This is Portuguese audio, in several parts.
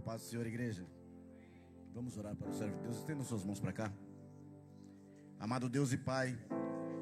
paz do Senhor, igreja. Vamos orar para o servo de Deus. Estenda suas mãos para cá. Amado Deus e Pai,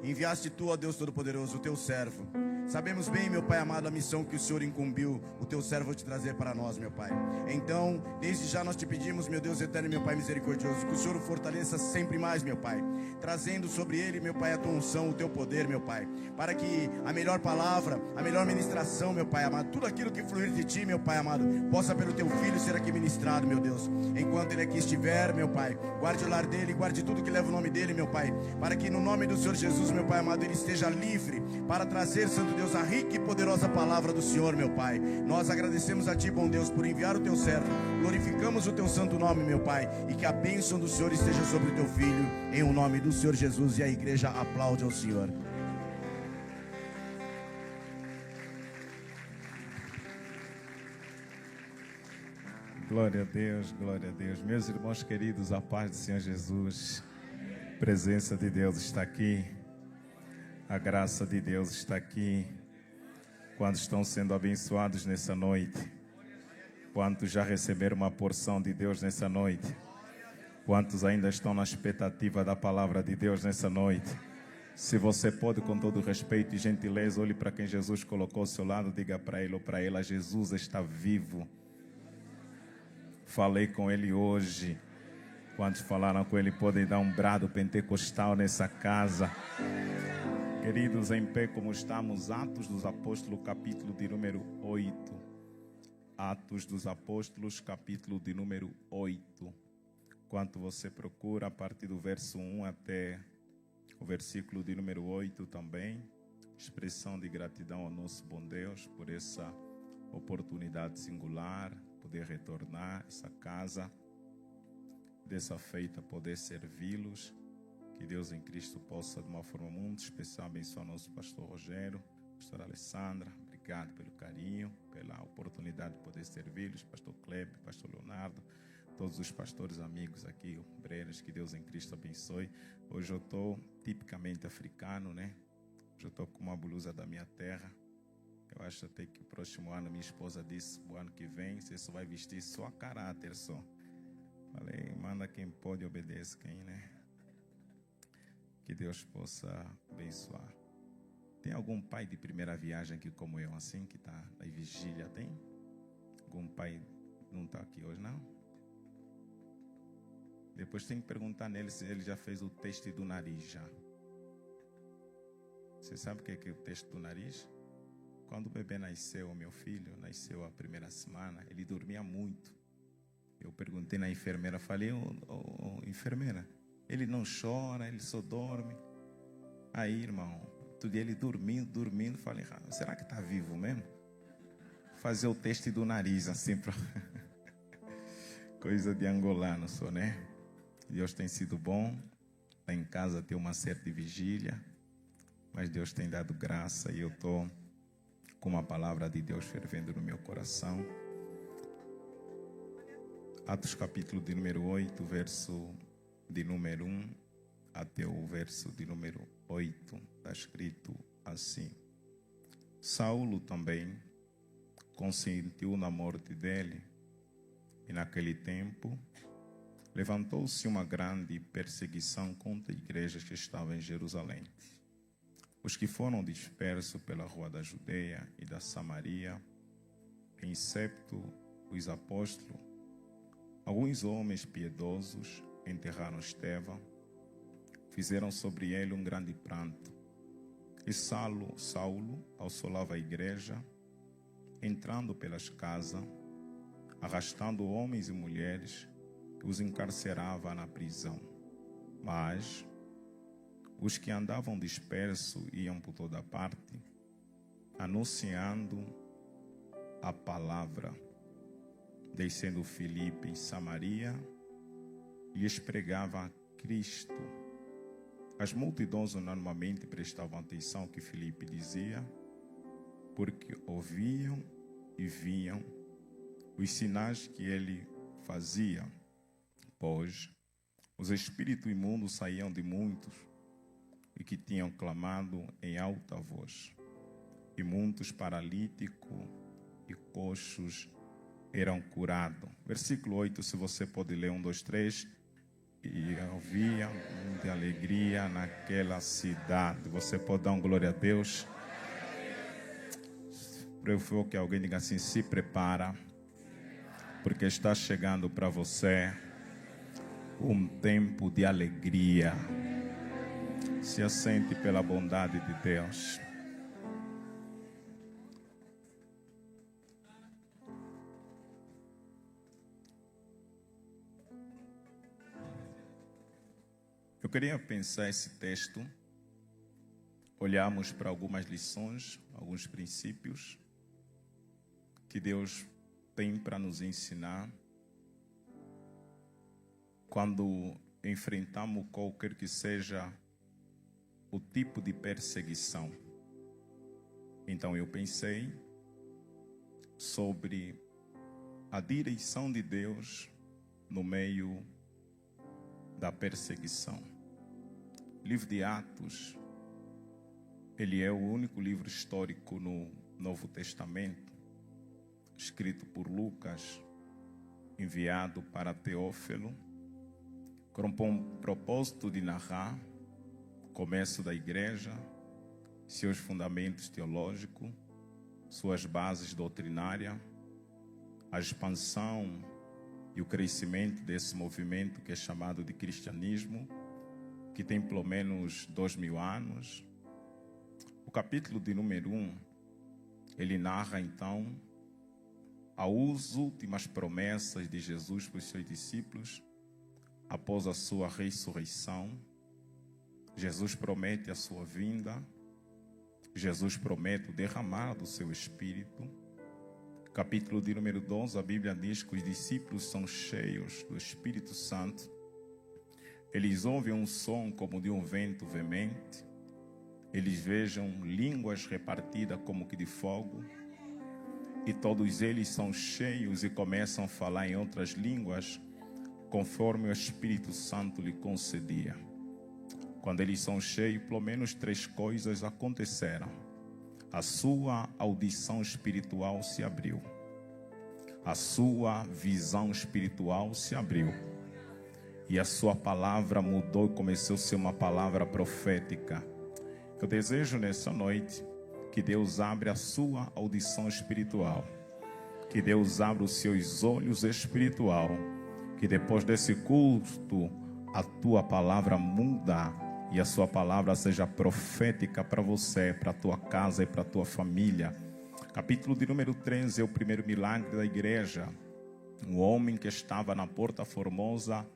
enviaste tu, ó Deus Todo-Poderoso, o teu servo. Sabemos bem, meu Pai amado, a missão que o Senhor incumbiu o teu servo te trazer para nós, meu Pai. Então, desde já nós te pedimos, meu Deus eterno e meu Pai misericordioso, que o Senhor o fortaleça sempre mais, meu Pai, trazendo sobre ele, meu Pai, a tua unção, o teu poder, meu Pai, para que a melhor palavra, a melhor ministração, meu Pai amado, tudo aquilo que fluir de ti, meu Pai amado, possa pelo teu filho ser aqui ministrado, meu Deus. Enquanto ele aqui estiver, meu Pai, guarde o lar dele, guarde tudo que leva o nome dele, meu Pai, para que no nome do Senhor Jesus, meu Pai amado, ele esteja livre para trazer, Santo Deus, a rica e poderosa palavra do Senhor, meu Pai. Nós agradecemos a ti, bom Deus, por enviar o teu servo, glorificamos o teu santo nome, meu Pai, e que a bênção do Senhor esteja sobre o teu filho, em o nome do Senhor Jesus. E a igreja aplaude ao Senhor. Glória a Deus, glória a Deus. Meus irmãos queridos, a paz do Senhor Jesus, a presença de Deus está aqui, a graça de Deus está aqui. Quantos estão sendo abençoados nessa noite? Quantos já receberam uma porção de Deus nessa noite? Quantos ainda estão na expectativa da palavra de Deus nessa noite? Se você pode, com todo respeito e gentileza, olhe para quem Jesus colocou ao seu lado, diga para ele ou para ela: Jesus está vivo. Falei com ele hoje. Quantos falaram com ele podem dar um brado pentecostal nessa casa. Queridos, em pé como estamos, Atos dos Apóstolos, capítulo de número 8. Atos dos Apóstolos, capítulo de número 8. Enquanto você procura, a partir do verso 1 até o versículo de número 8 também. Expressão de gratidão ao nosso bom Deus por essa oportunidade singular, poder retornar a essa casa, dessa feita poder servi-los. Que Deus em Cristo possa, de uma forma muito especial, abençoar nosso pastor Rogério, pastora Alessandra. Obrigado pelo carinho, pela oportunidade de poder servi-los. Pastor Kleber, pastor Leonardo, todos os pastores amigos aqui, obreiros, que Deus em Cristo abençoe. Hoje eu estou tipicamente africano, né? Hoje eu estou com uma blusa da minha terra. Eu acho até que o próximo ano, minha esposa disse, o ano que vem, você só vai vestir só a caráter só. Falei, manda quem pode, obedece quem, né? Que Deus possa abençoar. Tem algum pai de primeira viagem aqui como eu, assim, que está na vigília? Tem? Algum pai não está aqui hoje, não? Depois tem que perguntar nele se ele já fez o teste do nariz já. Você sabe o que é o teste do nariz? Quando o bebê nasceu, o meu filho nasceu a primeira semana, ele dormia muito. Eu perguntei na enfermeira, falei, enfermeira, ele não chora, ele só dorme. Aí, irmão, todo dia ele dormindo, falei, será que está vivo mesmo? Fazer o teste do nariz, assim, pra... coisa de angolano só, né? Deus tem sido bom, lá em casa tem uma certa vigília, mas Deus tem dado graça e eu estou com uma palavra de Deus fervendo no meu coração. Atos capítulo de número 8, verso de número 1 até o verso de número 8, está escrito assim: Saulo também consentiu na morte dele, e naquele tempo levantou-se uma grande perseguição contra a igreja que estava em Jerusalém. Os que foram dispersos pela rua da Judeia e da Samaria, excepto os apóstolos, alguns homens piedosos enterraram Estevão, fizeram sobre ele um grande pranto. E Saulo assolava a igreja, entrando pelas casas, arrastando homens e mulheres, os encarcerava na prisão. Mas os que andavam dispersos iam por toda parte, anunciando a palavra. Descendo Filipe em Samaria, lhes pregava a Cristo. As multidões normalmente prestavam atenção ao que Filipe dizia, porque ouviam e viam os sinais que ele fazia, pois os espíritos imundos saíam de muitos e que tinham clamado em alta voz, e muitos paralíticos e coxos eram curados. Versículo 8, se você pode ler, 1, 2, 3. E havia muita alegria naquela cidade. Você pode dar uma glória a Deus? Prefiro que alguém diga assim: se prepara, porque está chegando para você um tempo de alegria. Se assente pela bondade de Deus. Eu queria pensar esse texto, olharmos para algumas lições, alguns princípios que Deus tem para nos ensinar quando enfrentamos qualquer que seja o tipo de perseguição. Então eu pensei sobre a direção de Deus no meio da perseguição. O livro de Atos, ele é o único livro histórico no Novo Testamento, escrito por Lucas, enviado para Teófilo, com o propósito de narrar o começo da igreja, seus fundamentos teológicos, suas bases doutrinárias, a expansão e o crescimento desse movimento que é chamado de cristianismo, que tem pelo menos 2000 anos. O capítulo de número 1, ele narra então as últimas promessas de Jesus para os seus discípulos após a sua ressurreição. Jesus promete a sua vinda, Jesus promete o derramar do seu Espírito. Capítulo de número 12, a Bíblia diz que os discípulos são cheios do Espírito Santo. Eles ouvem um som como de um vento veemente. Eles vejam línguas repartidas como que de fogo. E todos eles são cheios e começam a falar em outras línguas, conforme o Espírito Santo lhe concedia. Quando eles são cheios, pelo menos 3 coisas aconteceram. A sua audição espiritual se abriu. A sua visão espiritual se abriu. E a sua palavra mudou e começou a ser uma palavra profética. Eu desejo nessa noite que Deus abra a sua audição espiritual. Que Deus abra os seus olhos espiritual. Que depois desse culto, a tua palavra muda e a sua palavra seja profética para você, para a tua casa e para a tua família. Capítulo de número 13 é o primeiro milagre da igreja. Um homem que estava na Porta Formosa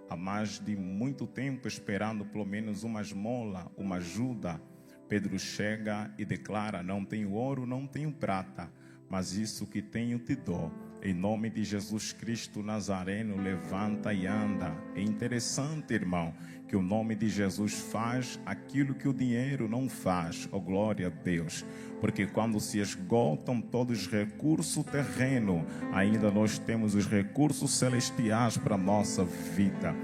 há mais de muito tempo, esperando pelo menos uma esmola, uma ajuda. Pedro chega e declara: não tenho ouro, não tenho prata, mas isso que tenho te dou. Em nome de Jesus Cristo Nazareno, levanta e anda. É interessante, irmão, que o nome de Jesus faz aquilo que o dinheiro não faz. Oh, glória a Deus. Porque quando se esgotam todos os recursos terrenos, ainda nós temos os recursos celestiais para a nossa vida.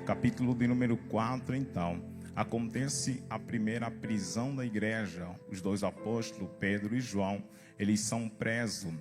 Capítulo de número 4, então. Acontece a primeira prisão da igreja. Os 2 apóstolos, Pedro e João, eles são presos.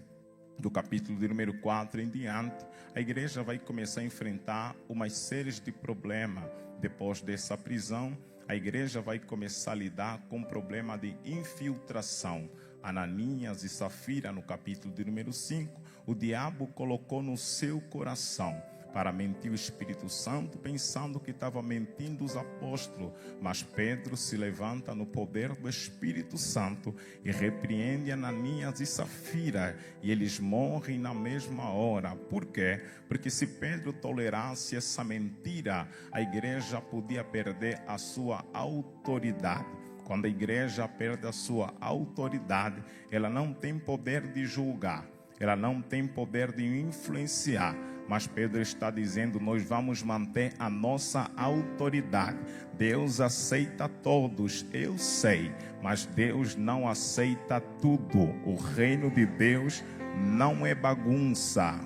Do capítulo de número 4 em diante, a igreja vai começar a enfrentar uma série de problemas. Depois dessa prisão, a igreja vai começar a lidar com o problema de infiltração. Ananias e Safira, no capítulo de número 5, o diabo colocou no seu coração para mentir o Espírito Santo, pensando que estava mentindo os apóstolos. Mas Pedro se levanta no poder do Espírito Santo e repreende Ananias e Safira, e eles morrem na mesma hora. Por quê? Porque se Pedro tolerasse essa mentira, a igreja podia perder a sua autoridade. Quando a igreja perde a sua autoridade, ela não tem poder de julgar, ela não tem poder de influenciar. Mas Pedro está dizendo: nós vamos manter a nossa autoridade. Deus aceita todos, eu sei, mas Deus não aceita tudo. O reino de Deus não é bagunça.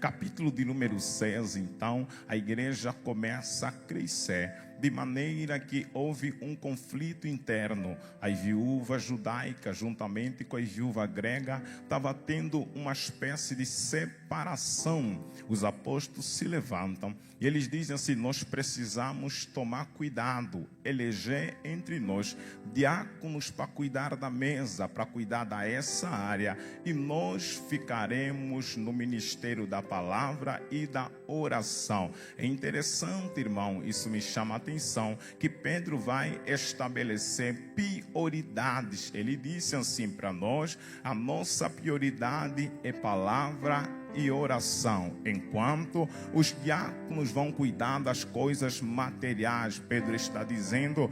Capítulo de número 6, então, a igreja começa a crescer. de maneira que houve um conflito interno. A viúva judaica, juntamente com a viúva grega, estava tendo uma espécie de separação. Os apóstolos se levantam e eles dizem assim: nós precisamos tomar cuidado, eleger entre nós diáconos para cuidar da mesa, para cuidar dessa área, e nós ficaremos no ministério da palavra e da oração. É interessante, irmão, isso me chama a atenção, que Pedro vai estabelecer prioridades. Ele disse assim para nós: a nossa prioridade é palavra e oração, enquanto os diáconos vão cuidar das coisas materiais. Pedro está dizendo: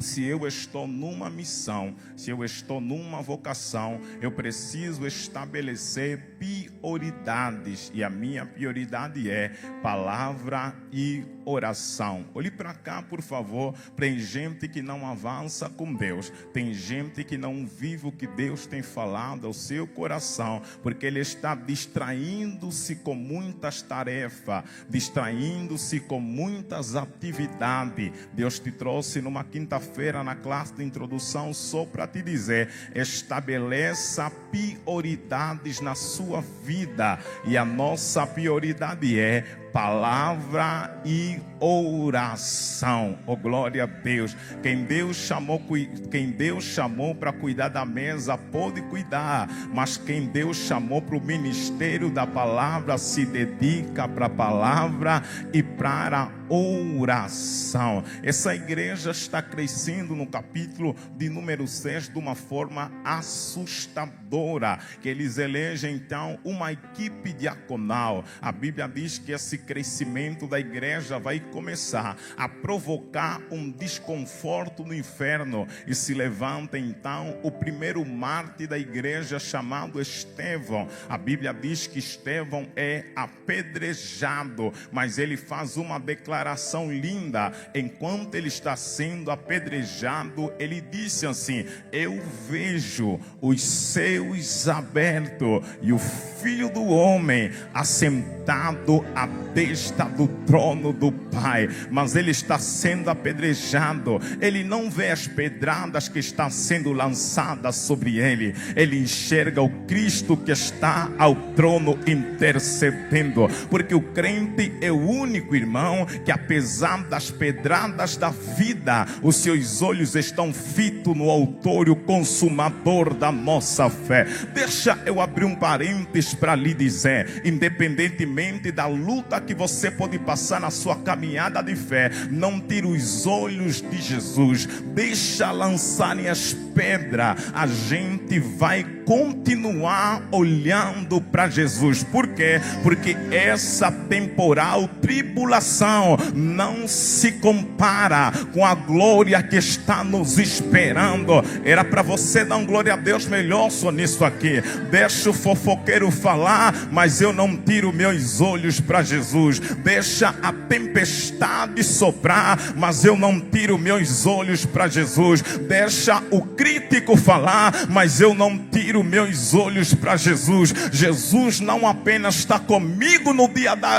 se eu estou numa missão, se eu estou numa vocação, eu preciso estabelecer prioridades, e a minha prioridade é palavra e oração. Olhe para cá, por favor. Tem gente que não avança com Deus, tem gente que não vive o que Deus tem falado ao seu coração, porque ele está distraindo-se com muitas tarefas, distraindo-se com muitas atividades. Deus te trouxe numa quinta-feira na classe de introdução só para te dizer: estabeleça prioridades na sua vida, e a nossa prioridade é palavra e oração. Oh, glória a Deus. Quem Deus chamou para cuidar da mesa pode cuidar, mas quem Deus chamou para o ministério da palavra se dedica para a palavra e para a oração. Essa igreja está crescendo no capítulo de número 6 de uma forma assustadora, que eles elegem então uma equipe diaconal. A Bíblia diz que esse crescimento da igreja vai começar a provocar um desconforto no inferno, e se levanta então o primeiro mártir da igreja, chamado Estevão. A Bíblia diz que Estevão é apedrejado, mas ele faz uma declaração linda. Enquanto ele está sendo apedrejado, ele disse assim: eu vejo os céus abertos e o Filho do Homem assentado à destra do trono do Pai. Mas ele está sendo apedrejado, ele não vê as pedradas que estão sendo lançadas sobre ele, ele enxerga o Cristo que está ao trono intercedendo, porque o crente é o único, irmão, que apesar das pedradas da vida, os seus olhos estão fitos no autor e o consumador da nossa fé. Deixa eu abrir um parênteses para lhe dizer: independentemente da luta que você pode passar na sua caminhada de fé, não tire os olhos de Jesus. Deixa lançarem as pedras, a gente vai continuar olhando para Jesus. Por quê? Porque essa temporal tribulação não se compara com a glória que está nos esperando. Era para você dar um glória a Deus melhor só nisso aqui. Deixa o fofoqueiro falar, mas eu não tiro meus olhos para Jesus. Deixa a tempestade soprar, mas eu não tiro meus olhos para Jesus. Deixa o crítico falar, mas eu não tiro meus olhos para Jesus. Jesus não apenas está comigo no dia da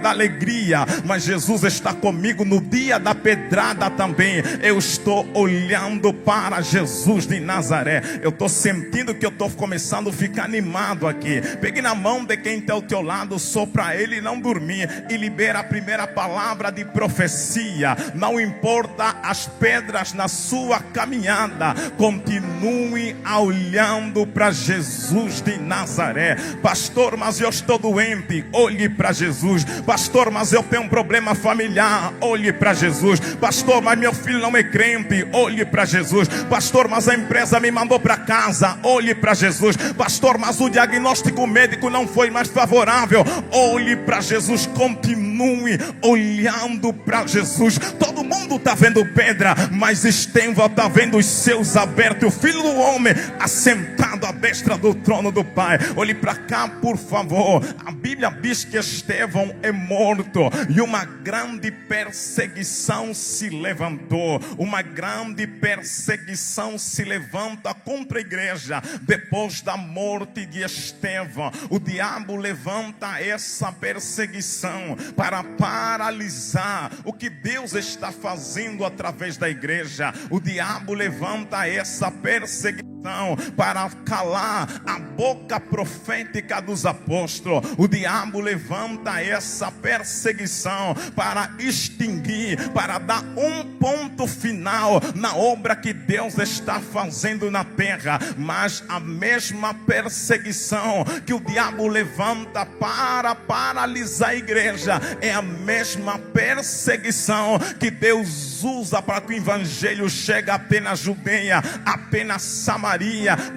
alegria, mas Jesus está comigo no dia da pedrada também. Eu estou olhando para Jesus de Nazaré. Eu estou sentindo que eu estou começando a ficar animado aqui. Pegue na mão de quem está ao teu lado, só para ele não dormir, e libera a primeira palavra de profecia. Não importa as pedras na sua caminhada, continue olhando para Jesus de Nazaré. Pastor, mas eu estou doente. Olhe para Jesus. Pastor, mas eu tenho um problema familiar. Olhe para Jesus. Pastor, mas meu filho não é crente. Olhe para Jesus. Pastor, mas a empresa me mandou para casa. Olhe para Jesus. Pastor, mas o diagnóstico médico não foi mais favorável. Olhe para Jesus. Continue olhando para Jesus. Todo mundo está vendo pedra, mas Estevão está vendo os céus abertos, o Filho do Homem assentado à destra do trono do Pai. Olhe para cá, por favor. A Bíblia diz que Estevão é morto e uma grande perseguição se levantou. Uma grande perseguição se levanta contra a igreja depois da morte de Estevão. O diabo levanta essa perseguição para para paralisar o que Deus está fazendo através da igreja. O diabo levanta essa perseguição para calar a boca profética dos apóstolos. O diabo levanta essa perseguição para extinguir, para dar um ponto final na obra que Deus está fazendo na terra. Mas a mesma perseguição que o diabo levanta para paralisar a igreja é a mesma perseguição que Deus usa para que o evangelho chegue até na Judeia, até na Samaria.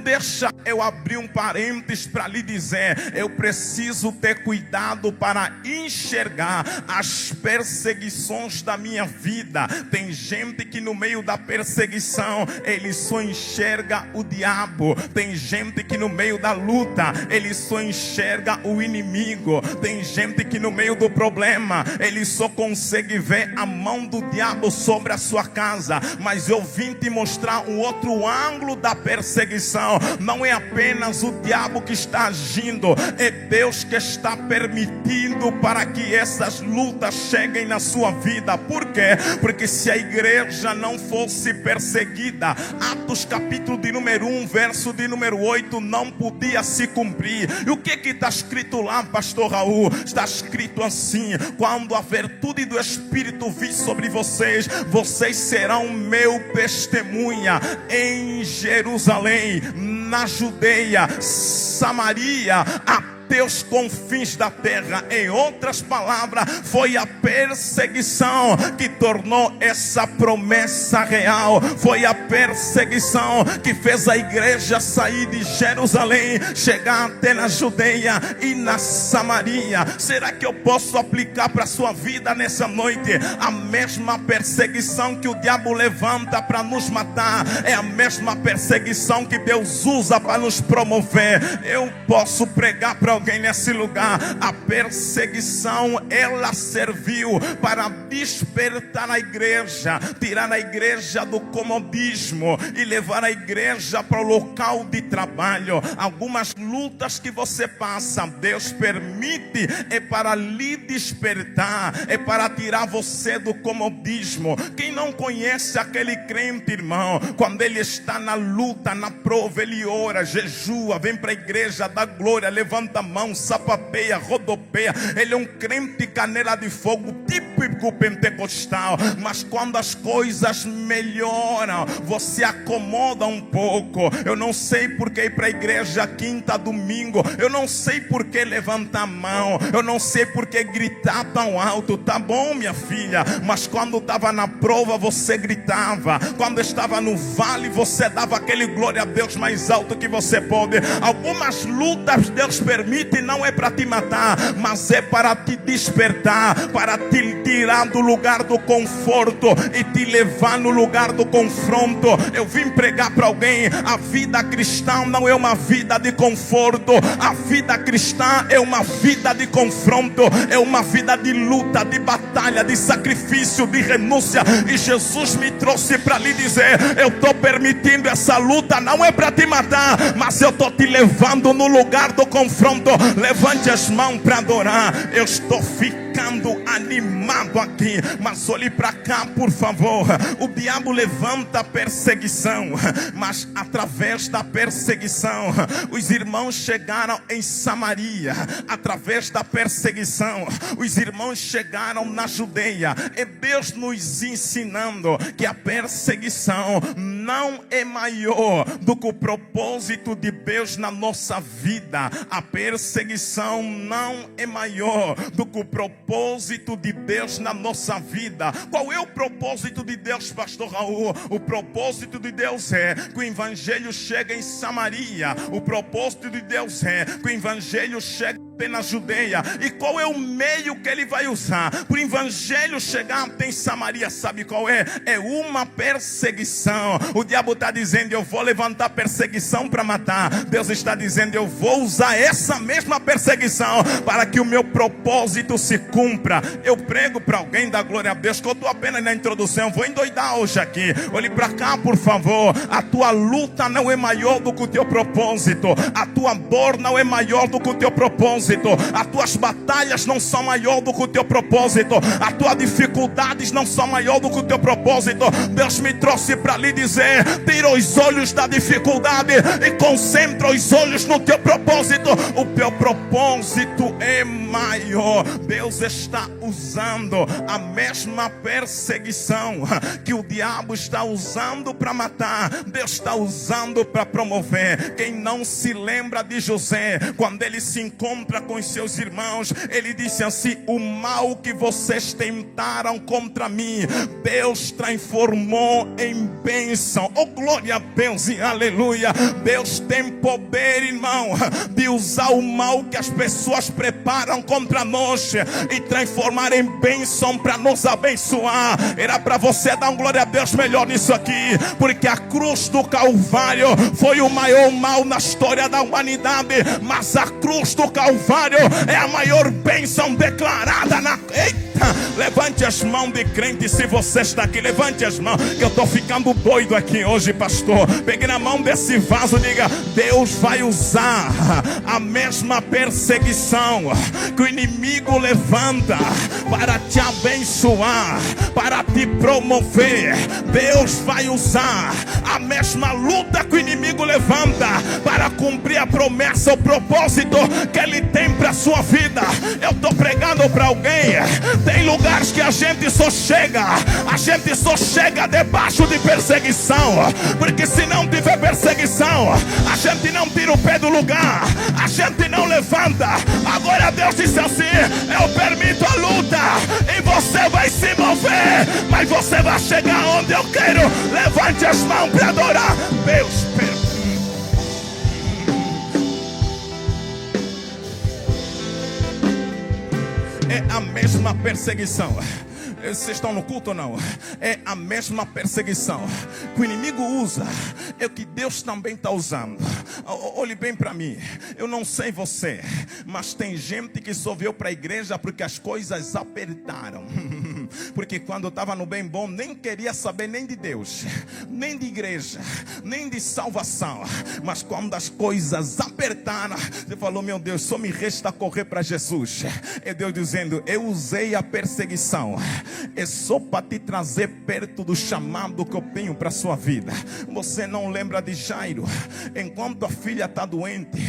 Deixa eu abrir um parênteses para lhe dizer: eu preciso ter cuidado para enxergar as perseguições da minha vida. Tem gente que no meio da perseguição ele só enxerga o diabo. Tem gente que no meio da luta ele só enxerga o inimigo. Tem gente que no meio do problema ele só consegue ver a mão do diabo sobre a sua casa. Mas eu vim te mostrar um outro ângulo da perseguição. Não é apenas o diabo que está agindo, é Deus que está permitindo para que essas lutas cheguem na sua vida. Por quê? Porque se a igreja não fosse perseguida, Atos capítulo de número 1, verso de número 8 não podia se cumprir. E o que está escrito lá, pastor Raul? Está escrito assim: quando a virtude do Espírito vir sobre vocês, vocês serão meu testemunha em Jerusalém, na Judeia, Samaria, até os confins da terra. Em outras palavras, foi a perseguição que tornou essa promessa real. Foi a perseguição que fez a igreja sair de Jerusalém, chegar até na Judeia e na Samaria. Será que eu posso aplicar para a sua vida nessa noite? A mesma perseguição que o diabo levanta para nos matar é a mesma perseguição que Deus usa para nos promover. Eu posso pregar para alguém nesse lugar: a perseguição, ela serviu para despertar a igreja, tirar a igreja do comodismo e levar a igreja para o local de trabalho. Algumas lutas que você passa, Deus permite, é para lhe despertar, é para tirar você do comodismo. Quem não conhece aquele crente, irmão, quando ele está na luta, na prova, ele ora, jejua, vem para a igreja, dá glória, levanta a mão, sapateia, rodopeia. Ele é um crente canela de fogo, típico pentecostal. Mas quando as coisas melhoram, você acomoda um pouco. Eu não sei por que ir para a igreja quinta, domingo. Eu não sei por que levantar a mão. Eu não sei por que gritar tão alto. Tá bom, minha filha, mas quando estava na prova você gritava. Quando estava no vale você dava aquele glória a Deus mais alto que você pode. Algumas lutas Deus permite, não é para te matar, mas é para te despertar, para te tirar do lugar do conforto e te levar no lugar do confronto. Eu vim pregar para alguém: a vida cristã não é uma vida de conforto. A vida cristã é uma vida de confronto, é uma vida de luta, de batalha, de sacrifício, de renúncia. E Jesus me trouxe para lhe dizer: eu estou permitindo essa luta, não é para te matar, mas eu estou te levando no lugar do confronto. Levante as mãos para adorar. Eu estou ficando animado aqui, mas olhe para cá, por favor. O diabo levanta a perseguição, mas através da perseguição, os irmãos chegaram em Samaria. Através da perseguição, os irmãos chegaram na Judeia. É Deus nos ensinando que a perseguição não é maior do que o propósito de Deus na nossa vida. A perseguição não é maior do que o propósito de Deus na nossa vida. Qual é o propósito de Deus, pastor Raul? O propósito de Deus é que o evangelho chegue em Samaria. O propósito de Deus é que o evangelho chegue na Judeia. E qual é o meio que ele vai usar para o evangelho chegar até em Samaria? Sabe qual é? É uma perseguição. O diabo está dizendo: eu vou levantar perseguição para matar. Deus está dizendo: eu vou usar essa mesma perseguição para que o meu propósito se cumpra. Eu prego para alguém, da glória a Deus, que eu estou apenas na introdução. Vou endoidar hoje aqui. Olhe para cá, por favor. A tua luta não é maior do que o teu propósito. A tua dor não é maior do que o teu propósito. propósito. As tuas batalhas não são maior do que o teu propósito. As tuas dificuldades não são maior do que o teu propósito. Deus me trouxe para lhe dizer: tira os olhos da dificuldade e concentra os olhos no teu propósito. O teu propósito é maior. Deus está usando a mesma perseguição que o diabo está usando para matar, Deus está usando para promover. Quem não se lembra de José, quando ele se encontra com os seus irmãos, ele disse assim: o mal que vocês tentaram contra mim, Deus transformou em bênção. Oh, glória a Deus e aleluia. Deus tem poder, irmão, de usar o mal que as pessoas preparam contra nós e transformar em bênção para nos abençoar. Era para você dar um glória a Deus melhor nisso aqui, porque a cruz do Calvário foi o maior mal na história da humanidade, mas a cruz do Calvário é a maior bênção declarada na... Eita! Levante as mãos de crente se você está aqui. Levante as mãos, que eu estou ficando doido aqui hoje, pastor. Pegue na mão desse vaso e diga: Deus vai usar a mesma perseguição que o inimigo levanta para te abençoar, para te promover. Deus vai usar a mesma luta que o inimigo levanta para cumprir a promessa, o propósito que ele tem para a sua vida. Eu estou pregando para alguém. Tem lugares que a gente só chega debaixo de perseguição, porque se não tiver perseguição, a gente não tira o pé do lugar, a gente não levanta. Agora Deus disse assim: eu permito a luta e você vai se mover, mas você vai chegar onde eu quero. Levante as mãos para adorar Deus. É a mesma perseguição. Vocês estão no culto ou não? É a mesma perseguição que o inimigo usa, é o que Deus também está usando. Olhe bem para mim. Eu não sei você, mas tem gente que só veio para a igreja porque as coisas apertaram. Porque quando eu estava no bem bom, nem queria saber nem de Deus, nem de igreja, nem de salvação. Mas quando as coisas apertaram, você falou: meu Deus, só me resta correr para Jesus. É Deus dizendo: eu usei a perseguição, é só para te trazer perto do chamado que eu tenho para a sua vida. Você não lembra de Jairo? Enquanto a filha está doente,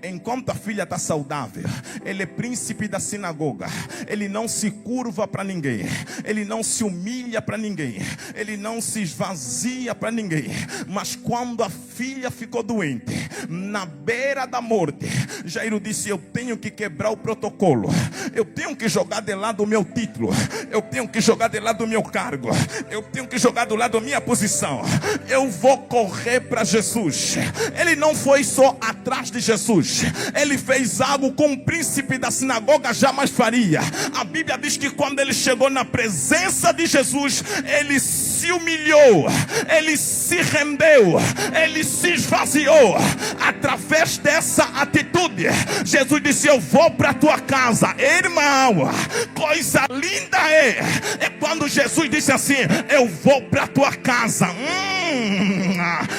enquanto a filha está saudável, ele é príncipe da sinagoga. Ele não se curva para ninguém, ele não se humilha para ninguém, ele não se esvazia para ninguém. Mas quando a filha ficou doente, na beira da morte, Jairo disse: eu tenho que quebrar o protocolo, eu tenho que jogar de lado o meu título, eu tenho que jogar de lado o meu cargo, eu tenho que jogar do lado a minha posição. Eu vou correr para Jesus. Ele não foi só atrás de Jesus, ele fez algo que um príncipe da sinagoga jamais faria. A Bíblia diz que quando ele chegou na presença de Jesus, ele se humilhou, ele se rendeu, ele se esvaziou. Através dessa atitude, Jesus disse: eu vou para a tua casa. Irmão, coisa linda é quando Jesus disse assim: eu vou para a tua casa.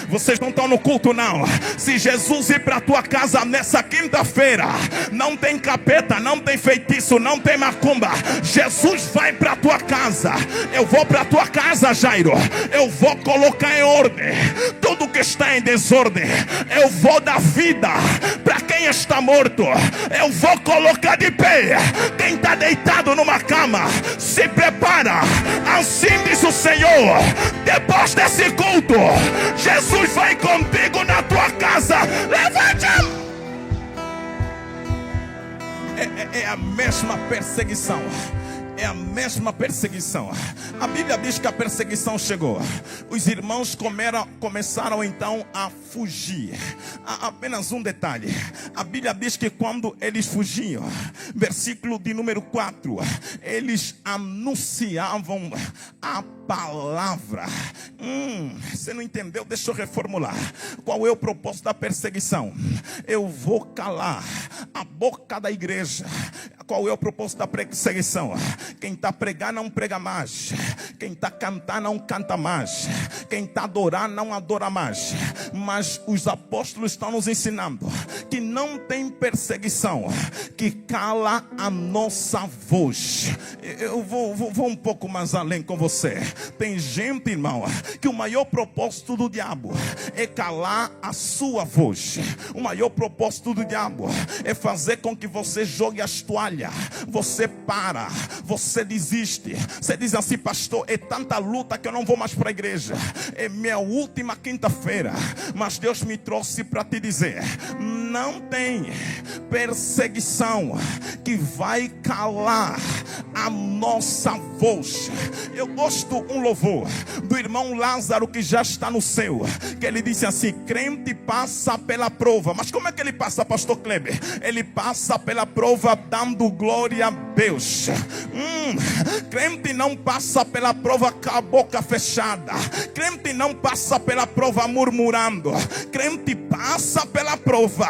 Vocês não estão no culto não. Se Jesus ir para a tua casa nessa quinta-feira, não tem capeta, não tem feitiço, não tem macumba. Jesus vai para a tua casa. Eu vou para a tua casa, Jairo. Eu vou colocar em ordem tudo que está em desordem. Eu vou dar vida para quem está morto. Eu vou colocar de pé quem está deitado numa cama. Se prepara, assim diz o Senhor. Depois desse culto, Jesus vai contigo na tua casa. Levante! É a mesma perseguição. É a mesma perseguição. A Bíblia diz que a perseguição chegou. Os irmãos começaram então a fugir. Apenas um detalhe. A Bíblia diz que quando eles fugiam, versículo de número 4, eles anunciavam a palavra. Você não entendeu? Deixa eu reformular. Qual é o propósito da perseguição? Eu vou calar a boca da igreja. Qual é o propósito da perseguição? Quem está a pregar não prega mais. Quem está a cantar não canta mais. Quem está a adorar não adora mais. Mas os apóstolos estão nos ensinando que não tem perseguição que cala a nossa voz. Eu vou um pouco mais além com você. Tem gente, irmão, que o maior propósito do diabo é calar a sua voz. O maior propósito do diabo é fazer com que você jogue as toalhas. Você para, você desiste. Você diz assim: pastor, é tanta luta que eu não vou mais para a igreja. É minha última quinta-feira, mas Deus me trouxe para te dizer: não tem perseguição que vai calar a nossa voz. Eu gosto um louvor do irmão Lázaro, que já está no céu, que ele disse assim: crente passa pela prova. Mas como é que ele passa, pastor Kleber? Ele passa pela prova dando glória a Deus. Crente não passa pela prova com a boca fechada. Crente não passa pela prova murmurando. Crente passa pela prova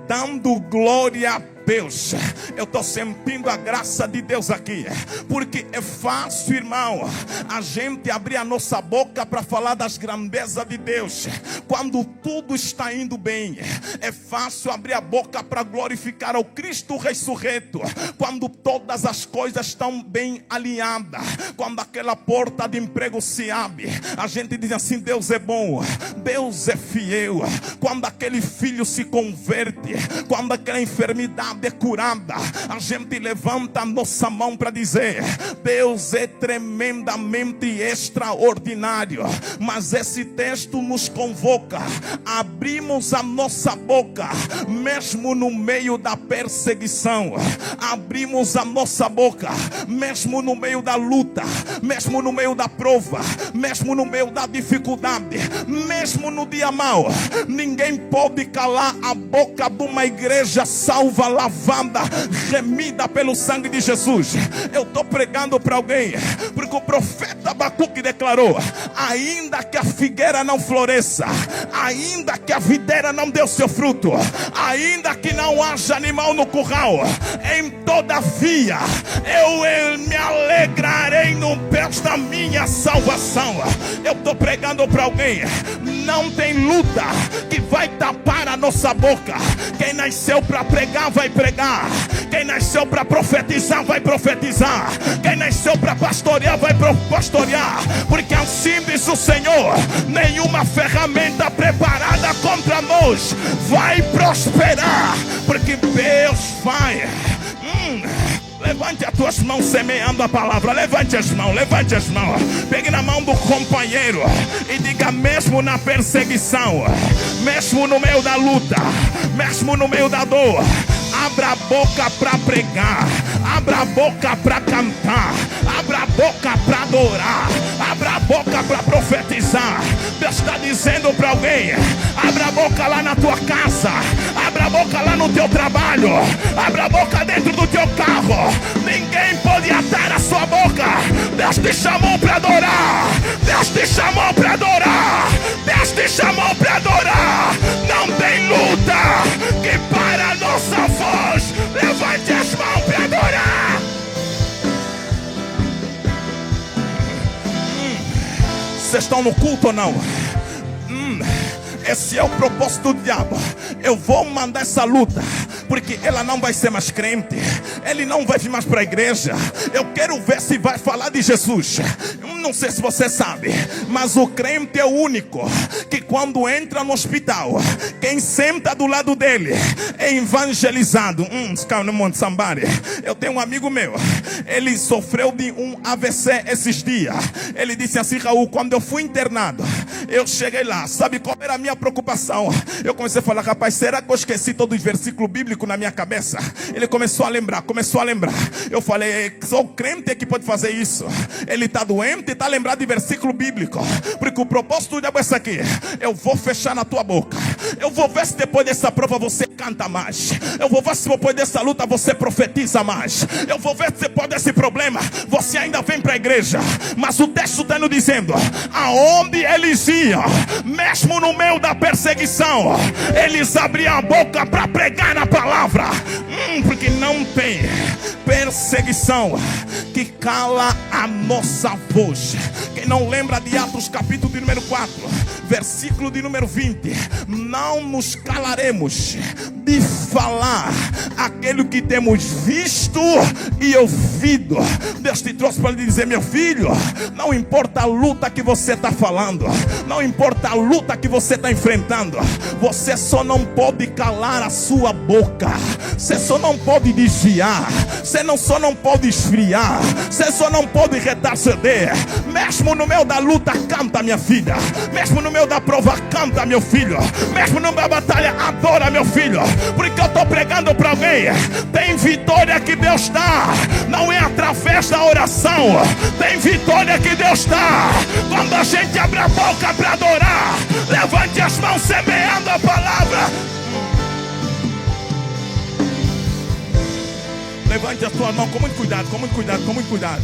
dando glória a Deus. Eu estou sentindo a graça de Deus aqui, porque é fácil, irmão, a gente abrir a nossa boca para falar das grandezas de Deus quando tudo está indo bem. É fácil abrir a boca para glorificar ao Cristo ressurreto quando todas as coisas estão bem alinhadas. Quando aquela porta de emprego se abre, a gente diz assim: Deus é bom, Deus é fiel. Quando aquele filho se converte, quando aquela enfermidade é curada, a gente levanta a nossa mão para dizer: Deus é tremendamente extraordinário. Mas esse texto nos convoca a abrirmos a nossa boca mesmo no meio da perseguição. Abrimos a nossa boca mesmo no meio da luta, mesmo no meio da prova, mesmo no meio da dificuldade, mesmo no dia mau. Ninguém pode calar a boca de uma igreja salva, lavada, remida pelo sangue de Jesus. Eu estou pregando para alguém, porque o profeta Abacuque declarou: ainda que a figueira não floresça, ainda que a videira não dê o seu fruto, ainda que não haja animal no curral, em todavia eu me alegrarei no Deus da minha salvação. Eu estou pregando para alguém: não tem luta que vai tapar a nossa boca. Quem nasceu para pregar vai pregar. Quem nasceu para profetizar vai profetizar. Quem nasceu para pastorear vai pastorear. Porque assim diz o Senhor: nenhuma ferramenta preparada contra nós vai prosperar, porque Deus vai. Levante as tuas mãos semeando a palavra. Levante as mãos, levante as mãos. Pegue na mão do companheiro e diga: mesmo na perseguição, mesmo no meio da luta, mesmo no meio da dor, abra a boca para pregar, abra a boca para cantar, abra a boca para adorar, abra a boca para profetizar. Deus está dizendo para alguém: abra a boca lá na tua casa, abra a boca lá no teu trabalho, abra a boca dentro do teu carro. Ninguém pode atar a sua boca. Deus te chamou para adorar. Deus te chamou para adorar. Deus te chamou para adorar. Não tem luta que para a nossa voz. Levante as mãos para adorar. Vocês estão no culto ou não? Esse é o propósito do diabo. Eu vou mandar essa luta, porque ela não vai ser mais crente, ele não vai vir mais para a igreja. Eu quero ver se vai falar de Jesus. Não sei se você sabe, mas o crente é o único que quando entra no hospital, quem senta do lado dele é evangelizado. Eu tenho um amigo meu, ele sofreu de um AVC esses dias. Ele disse assim: Raul, quando eu fui internado, eu cheguei lá, sabe qual era a minha preocupação? Eu comecei a falar: rapaz, será que eu esqueci todos os versículos bíblicos na minha cabeça? Ele começou a lembrar. Eu falei: só o crente é que pode fazer isso. Ele está doente, tentar lembrar de versículo bíblico, porque o propósito do diabo é esse aqui: eu vou fechar na tua boca. Eu vou ver se depois dessa prova você canta mais. Eu vou ver se depois dessa luta você profetiza mais. Eu vou ver se depois desse problema você ainda vem para a igreja. Mas o texto está nos dizendo: aonde eles iam, mesmo no meio da perseguição, eles abriam a boca para pregar a palavra. Porque não tem perseguição que cala a nossa voz. Quem não lembra de Atos capítulo de número 4, versículo de número 20: não nos calaremos de falar aquilo que temos visto e ouvido. Deus te trouxe para lhe dizer: meu filho, não importa a luta que você está falando, não importa a luta que você está enfrentando, você só não pode calar a sua boca. Você só não pode desviar. Você só não pode esfriar. Você só não pode retroceder. Mesmo no meio da luta, canta, minha filha. Mesmo no meio da prova, canta, meu filho. Mesmo no meio da batalha, adora, meu filho. Porque eu estou pregando para alguém: tem vitória que Deus dá, não é através da oração. Tem vitória que Deus dá quando a gente abre a boca para adorar. Levante as mãos semeando a palavra. Levante a sua mão com muito cuidado, com muito cuidado, com muito cuidado.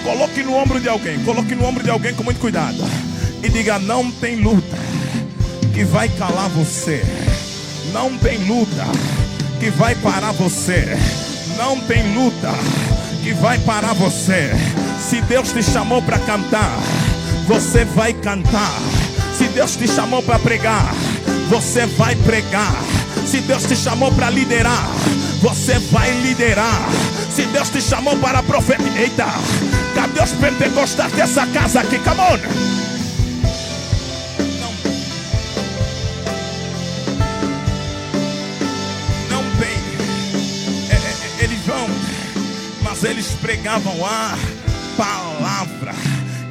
Coloque no ombro de alguém, coloque no ombro de alguém com muito cuidado. E diga: não tem luta que vai calar você. Não tem luta que vai parar você. Não tem luta que vai parar você. Se Deus te chamou para cantar, você vai cantar. Se Deus te chamou para pregar, você vai pregar. Se Deus te chamou para liderar, você vai liderar. Se Deus te chamou para profetizar, eita, cadê os pentecostais dessa casa aqui? Come on. Não tem. Eles vão, mas eles pregavam a palavra.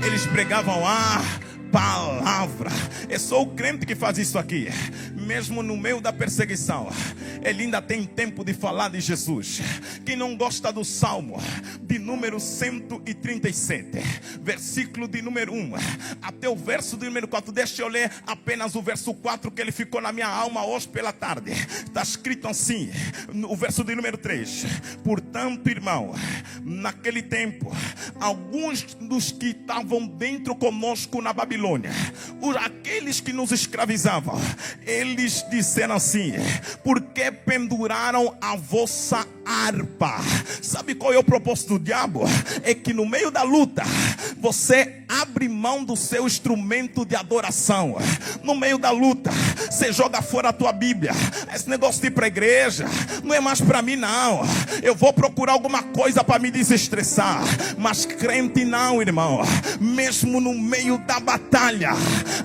Eles pregavam a palavra. É só o crente que faz isso aqui. Mesmo no meio da perseguição, ele ainda tem tempo de falar de Jesus. Quem não gosta do Salmo de número 137, versículo de número 1 até o verso de número 4, deixa eu ler apenas o verso 4, que ele ficou na minha alma hoje pela tarde. Está escrito assim, o verso de número 3: portanto, irmão, naquele tempo, alguns dos que estavam dentro conosco na Babilônia, aqueles que nos escravizavam, eles disseram assim: por que penduraram a vossa harpa? Sabe qual é o propósito do diabo? É que no meio da luta você abre mão do seu instrumento de adoração. No meio da luta você joga fora a tua Bíblia. Esse negócio de ir para a igreja não é mais para mim, não. Eu vou procurar alguma coisa para me desestressar. Mas crente não, irmão. Mesmo no meio da batalha,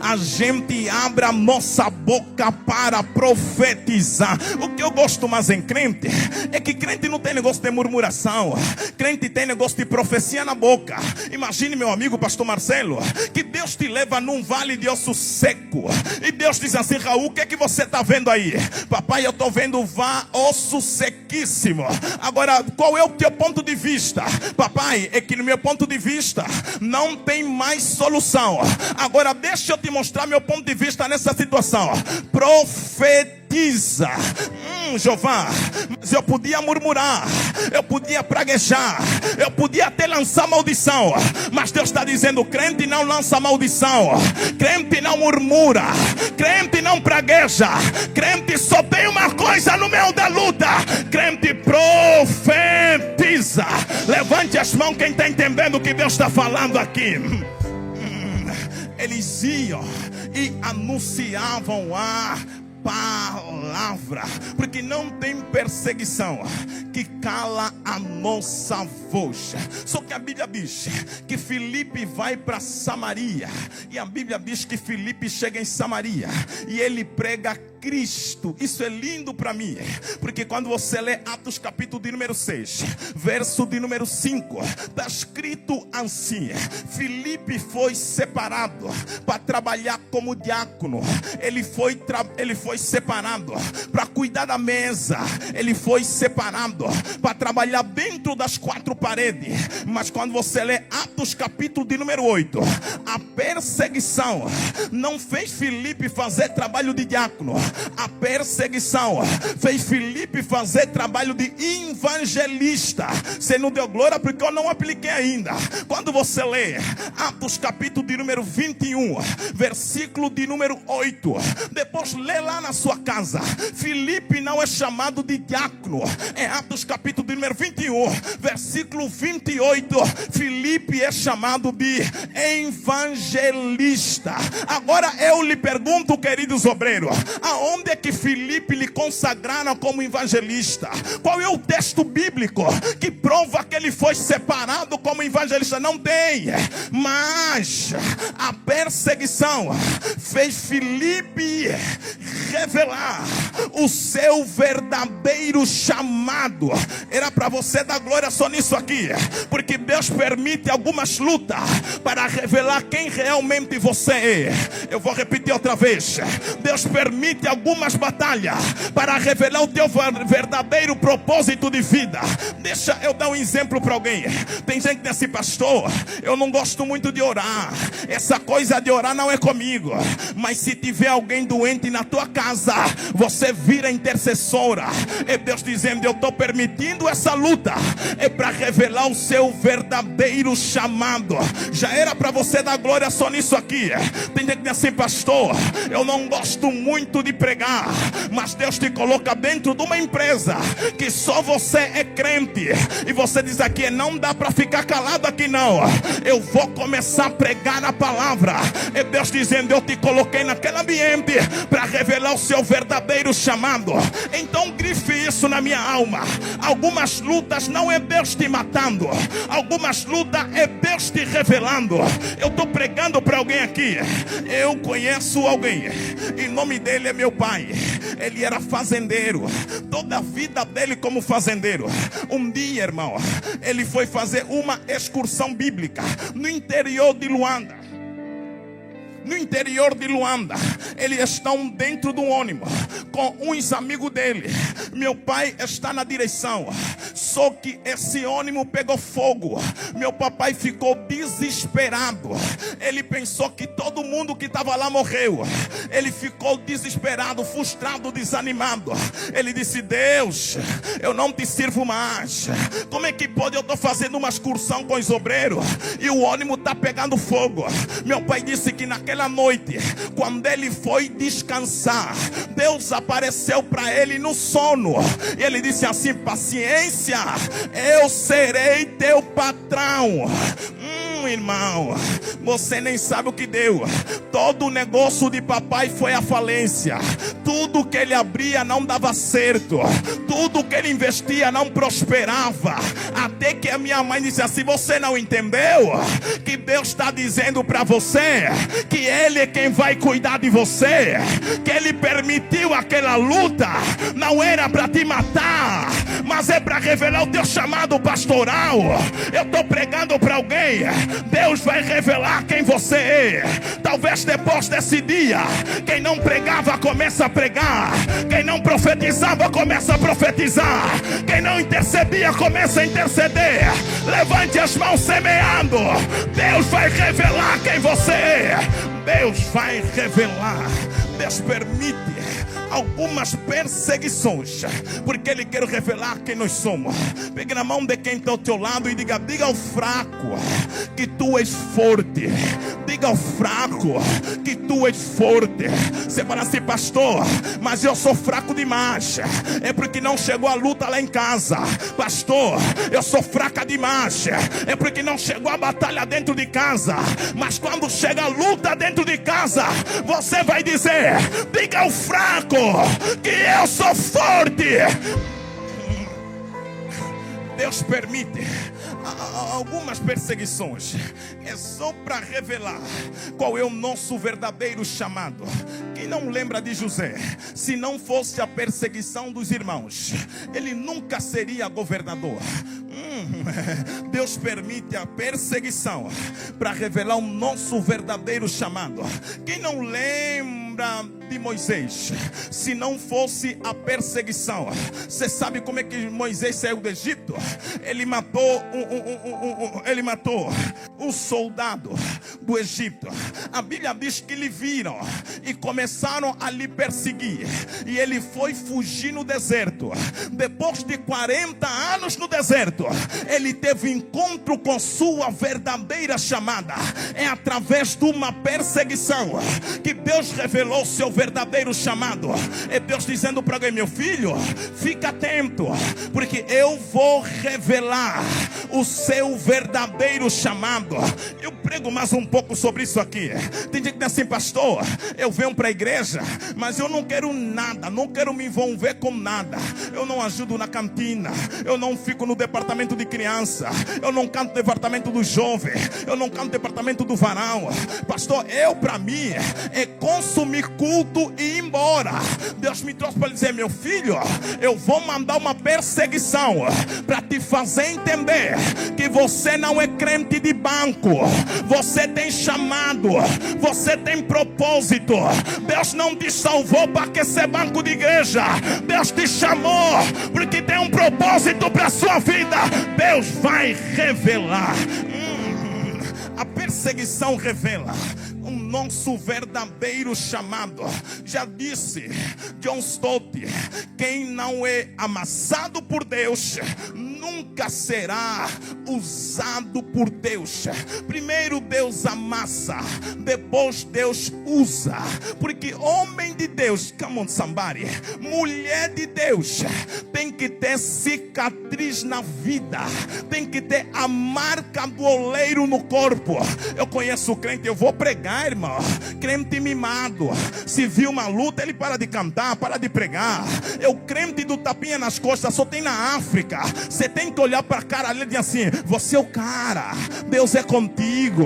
a gente abre a nossa boca para profetizar. O que eu gosto mais em crente é que crente não tem negócio de murmuração. Crente tem negócio de profecia na boca. Imagine, meu amigo pastor Marcelo, que Deus te leva num vale de osso seco e Deus diz assim: Raul, o que é que você está vendo aí? Papai, eu estou vendo osso sequíssimo. Agora, qual é o teu ponto de vista? Papai, é que no meu ponto de vista não tem mais solução. Agora deixa eu te mostrar meu ponto de vista nessa situação. Profetiza. Jeová, mas eu podia murmurar, eu podia praguejar, eu podia até lançar maldição, mas Deus está dizendo: crente não lança maldição, crente não murmura, crente não pragueja, crente só tem uma coisa no meio da luta: crente profetiza. Levante as mãos quem está entendendo o que Deus está falando aqui. Eles iam e anunciavam a palavra, porque não tem perseguição que cala a nossa voz. Só que a Bíblia diz que Filipe vai para Samaria, e a Bíblia diz que Filipe chega em Samaria e ele prega Cristo. Isso é lindo para mim, porque quando você lê Atos capítulo de número 6, verso de número 5, está escrito assim: Filipe foi separado para trabalhar como diácono. Ele foi separado para cuidar da mesa. Ele foi separado para trabalhar dentro das quatro paredes. Mas quando você lê Atos capítulo de número 8, a perseguição não fez Filipe fazer trabalho de diácono. A perseguição fez Filipe fazer trabalho de evangelista. Você não deu glória porque eu não apliquei ainda. Quando você lê Atos capítulo de número 21, versículo de número 8, depois lê lá na sua casa. Filipe não é chamado de diácono. É Atos capítulo de número 21, versículo 28. Filipe é chamado de evangelista. Agora eu lhe pergunto, queridos obreiros, aonde é que Filipe lhe consagraram como evangelista? Qual é o texto bíblico que prova que ele foi separado como evangelista? Não tem. Mas a perseguição fez Filipe revelar o seu verdadeiro chamado. Era para você dar glória só nisso aqui, porque Deus permite algumas lutas para revelar quem realmente você é. Eu vou repetir outra vez: Deus permite algumas batalhas para revelar o teu verdadeiro propósito de vida. Deixa eu dar um exemplo para alguém. Tem gente que diz assim: pastor, eu não gosto muito de orar, essa coisa de orar não é comigo. Mas se tiver alguém doente na tua casa, você vira intercessora. É Deus dizendo: eu estou permitindo essa luta, é para revelar o seu verdadeiro chamado. Já era para você dar glória só nisso aqui. Tem gente que diz assim: pastor, eu não gosto muito de pregar, mas Deus te coloca dentro de uma empresa que só você é crente, e você diz aqui: não dá para ficar calado aqui não, eu vou começar a pregar a palavra. É Deus dizendo: eu te coloquei naquele ambiente para revelar o seu verdadeiro chamado. Então grife isso na minha alma. Algumas lutas não é Deus te matando, algumas lutas é Deus te revelando. Eu estou pregando para alguém aqui. Eu conheço alguém, e o nome dele é meu pai. Ele era fazendeiro, toda a vida dele como fazendeiro. Um dia, irmão, ele foi fazer uma excursão bíblica no interior de Luanda. No interior de Luanda, eles estão dentro do ônibus com uns amigos dele. Meu pai está na direção, só que esse ônibus pegou fogo. Meu papai ficou desesperado. Ele pensou que todo mundo que estava lá morreu. Ele ficou desesperado, frustrado, desanimado. Ele disse: Deus, eu não te sirvo mais. Como é que pode? Eu estou fazendo uma excursão com os obreiros e o ônibus está pegando fogo. Meu pai disse que naquela noite, quando ele foi descansar, Deus apareceu para ele no sono, e ele disse assim: paciência, eu serei teu patrão. Irmão, você nem sabe o que deu. Todo o negócio de papai foi à falência. Tudo que ele abria não dava certo. Tudo que ele investia não prosperava. Até que a minha mãe disse assim: você não entendeu que Deus está dizendo para você que Ele é quem vai cuidar de você, que Ele permitiu aquela luta, não era para te matar, mas é para revelar o teu chamado pastoral. Eu estou pregando para alguém: Deus vai revelar quem você é. Talvez depois desse dia, quem não pregava começa a pregar, quem não profetizava começa a profetizar, quem não intercedia começa a interceder. Levante as mãos semeando. Deus vai revelar quem você é. Deus vai revelar. Deus permite algumas perseguições, porque Ele quer revelar quem nós somos. Pegue na mão de quem está ao teu lado e diga: diga ao fraco que tu és forte. Diga ao fraco que tu és forte. Você fala assim: pastor, mas eu sou fraco demais. É porque não chegou a luta lá em casa. Pastor, eu sou fraca demais. É porque não chegou a batalha dentro de casa. Mas quando chega a luta dentro de casa, você vai dizer: diga ao fraco que eu sou forte. Deus permite algumas perseguições é só para revelar qual é o nosso verdadeiro chamado. Quem não lembra de José? Se não fosse a perseguição dos irmãos, ele nunca seria governador. Deus permite a perseguição para revelar o nosso verdadeiro chamado. Quem não lembra de Moisés? Se não fosse a perseguição, você sabe como é que Moisés saiu do Egito? Ele matou um soldado do Egito. A Bíblia diz que lhe viram e começaram a lhe perseguir, e ele foi fugir no deserto. Depois de 40 anos no deserto, ele teve encontro com sua verdadeira chamada. É através de uma perseguição que Deus revelou seu verdadeiro chamado. É Deus dizendo para alguém: meu filho, fica atento, porque eu vou revelar o seu verdadeiro chamado. Eu prego mais um pouco sobre isso aqui. Tem gente que diz assim: pastor, eu venho para a igreja, mas eu não quero nada, não quero me envolver com nada. Eu não ajudo na cantina, eu não fico no departamento de criança, eu não canto no departamento do jovem, eu não canto no departamento do varão. Pastor, para mim é consumir culto e ir embora. Deus me trouxe para dizer: meu filho, eu vou mandar uma perseguição para te fazer entender que você não é crente de banco. Você tem chamado, você tem propósito. Deus não te salvou para ser banco de igreja. Deus te chamou porque tem um propósito para a sua vida. Deus vai revelar. A perseguição revela o nosso verdadeiro chamado. Já disse John Stott: quem não é amassado por Deus nunca será usado por Deus. Primeiro Deus amassa, depois Deus usa. Porque homem de Deus, come on somebody, mulher de Deus, tem que ter cicatriz na vida, tem que ter a marca do oleiro no corpo. Eu conheço o crente, eu vou pregar, irmão, crente mimado, se viu uma luta ele para de cantar, para de pregar. Eu crente do tapinha nas costas só tem na África. Você tem que olhar para a cara ali e dizer assim: você é o cara, Deus é contigo,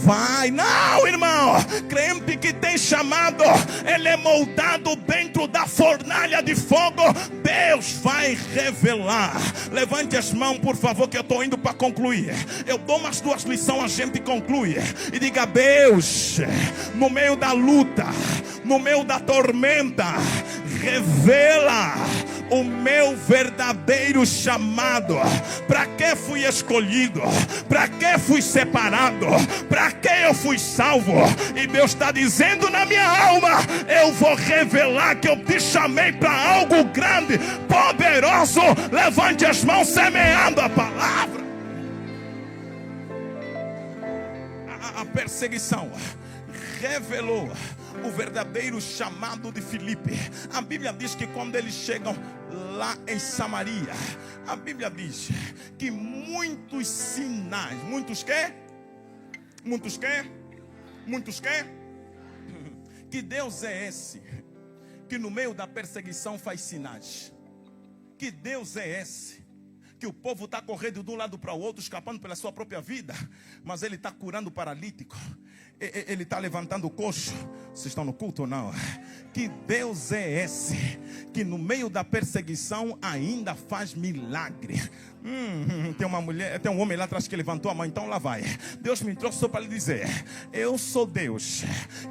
vai. Não, irmão, crente que tem chamado, ele é moldado dentro da fornalha de fogo. Deus vai revelar. Levante as mãos, por favor, que eu estou indo para concluir. Eu dou umas 2 lições, a gente conclui. E diga: Deus, no meio da luta, no meio da tormenta, revela o meu verdadeiro chamado. Para que fui escolhido? Para que fui separado? Para que eu fui salvo? E Deus está dizendo na minha alma: eu vou revelar que eu te chamei para algo grande, poderoso. Levante as mãos semeando a palavra. A perseguição revelou o verdadeiro chamado de Filipe. A Bíblia diz que quando eles chegam lá em Samaria, a Bíblia diz que muitos sinais, muitos quê? Que Deus é esse que no meio da perseguição faz sinais. Que Deus é esse que o povo está correndo de um lado para o outro, escapando pela sua própria vida, mas ele está curando o paralítico, ele está levantando o coxo. Vocês estão no culto ou não? Que Deus é esse que no meio da perseguição ainda faz milagre. Tem uma mulher, tem um homem lá atrás que levantou a mão, então lá vai. Deus me trouxe só para lhe dizer: eu sou Deus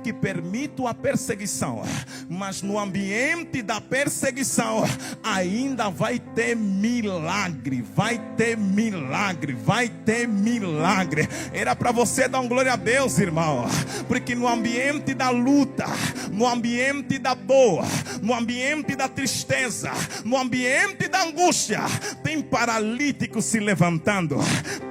que permito a perseguição, mas no ambiente da perseguição ainda vai ter milagre, vai ter milagre, vai ter milagre. Era para você dar glória a Deus, irmão, porque no ambiente da luta, no ambiente da dor, no ambiente da tristeza, no ambiente da angústia, tem paralítico se levantando,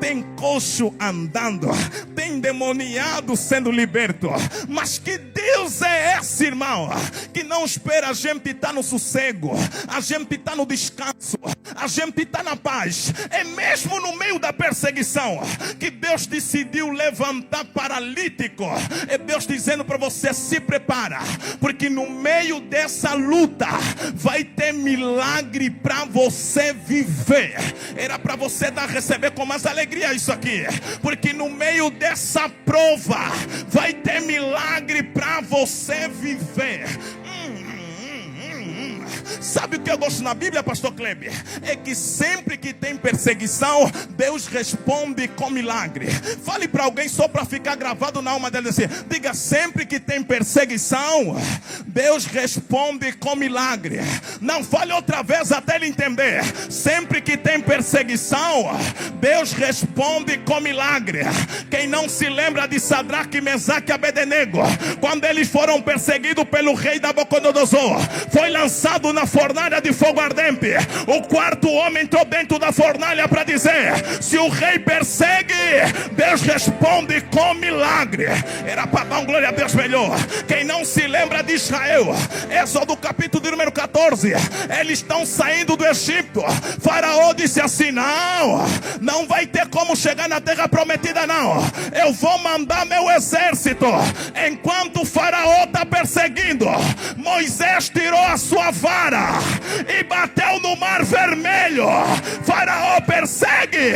tem coxo andando, tem demoniado sendo liberto. Mas que Deus é esse, irmão, que não espera a gente estar no sossego, a gente estar no descanso, a gente estar na paz. É mesmo no meio da perseguição que Deus decidiu levantar paralítico. É Deus dizendo para você: se prepara, porque no meio dessa luta vai ter milagre para você viver. Era para você receber com mais alegria isso aqui, porque no meio dessa prova vai ter milagre para você viver. Sabe o que eu gosto na Bíblia, pastor Kleber? É que sempre que tem perseguição, Deus responde com milagre. Fale para alguém só para ficar gravado na alma dele assim. Diga: sempre que tem perseguição, Deus responde com milagre. Não fale outra vez até ele entender. Sempre que tem perseguição, Deus responde com milagre. Quem não se lembra de Sadraque, Mesaque e Abednego, quando eles foram perseguidos pelo rei Nabucodonosor, foi lançado na fornalha de fogo ardente. O quarto homem entrou dentro da fornalha para dizer: se o rei persegue, Deus responde com milagre. Era para dar um glória a Deus melhor. Quem não se lembra de Israel, Êxodo capítulo de número 14, eles estão saindo do Egito. Faraó disse assim: não vai ter como chegar na terra prometida, não. Eu vou mandar meu exército. Enquanto o Faraó está perseguindo, Moisés tirou a sua vara e bateu no mar vermelho. Faraó persegue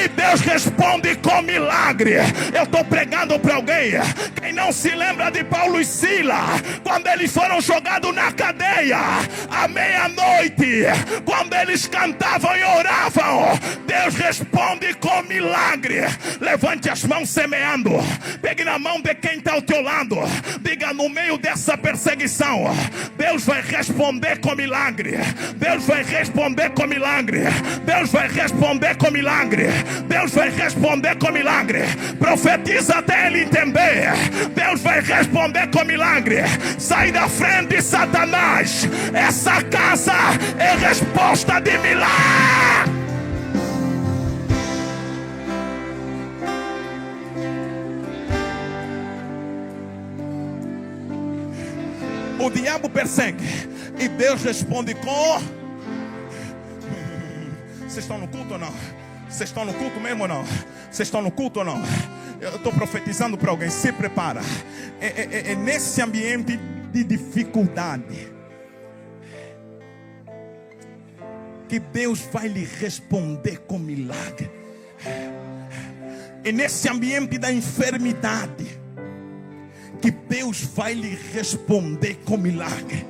e Deus responde com milagre. Eu estou pregando para alguém. Quem não se lembra de Paulo e Silas, quando eles foram jogados na cadeia à meia-noite, quando eles cantavam e oravam, Deus responde com milagre. Levante as mãos semeando. Pegue na mão de quem está ao teu lado. Diga: no meio dessa perseguição, Deus vai responder com milagre. Deus vai responder com milagre. Deus vai responder com milagre. Deus vai responder com milagre. Profetiza até ele entender. Deus vai responder com milagre. Sai da frente, Satanás. Essa casa é resposta de milagre. O diabo persegue e Deus responde com... Vocês estão no culto ou não? Vocês estão no culto mesmo ou não? Vocês estão no culto ou não? Eu estou profetizando para alguém. Se prepara. É nesse ambiente de dificuldade que Deus vai lhe responder com milagre. É nesse ambiente da enfermidade que Deus vai lhe responder com milagre.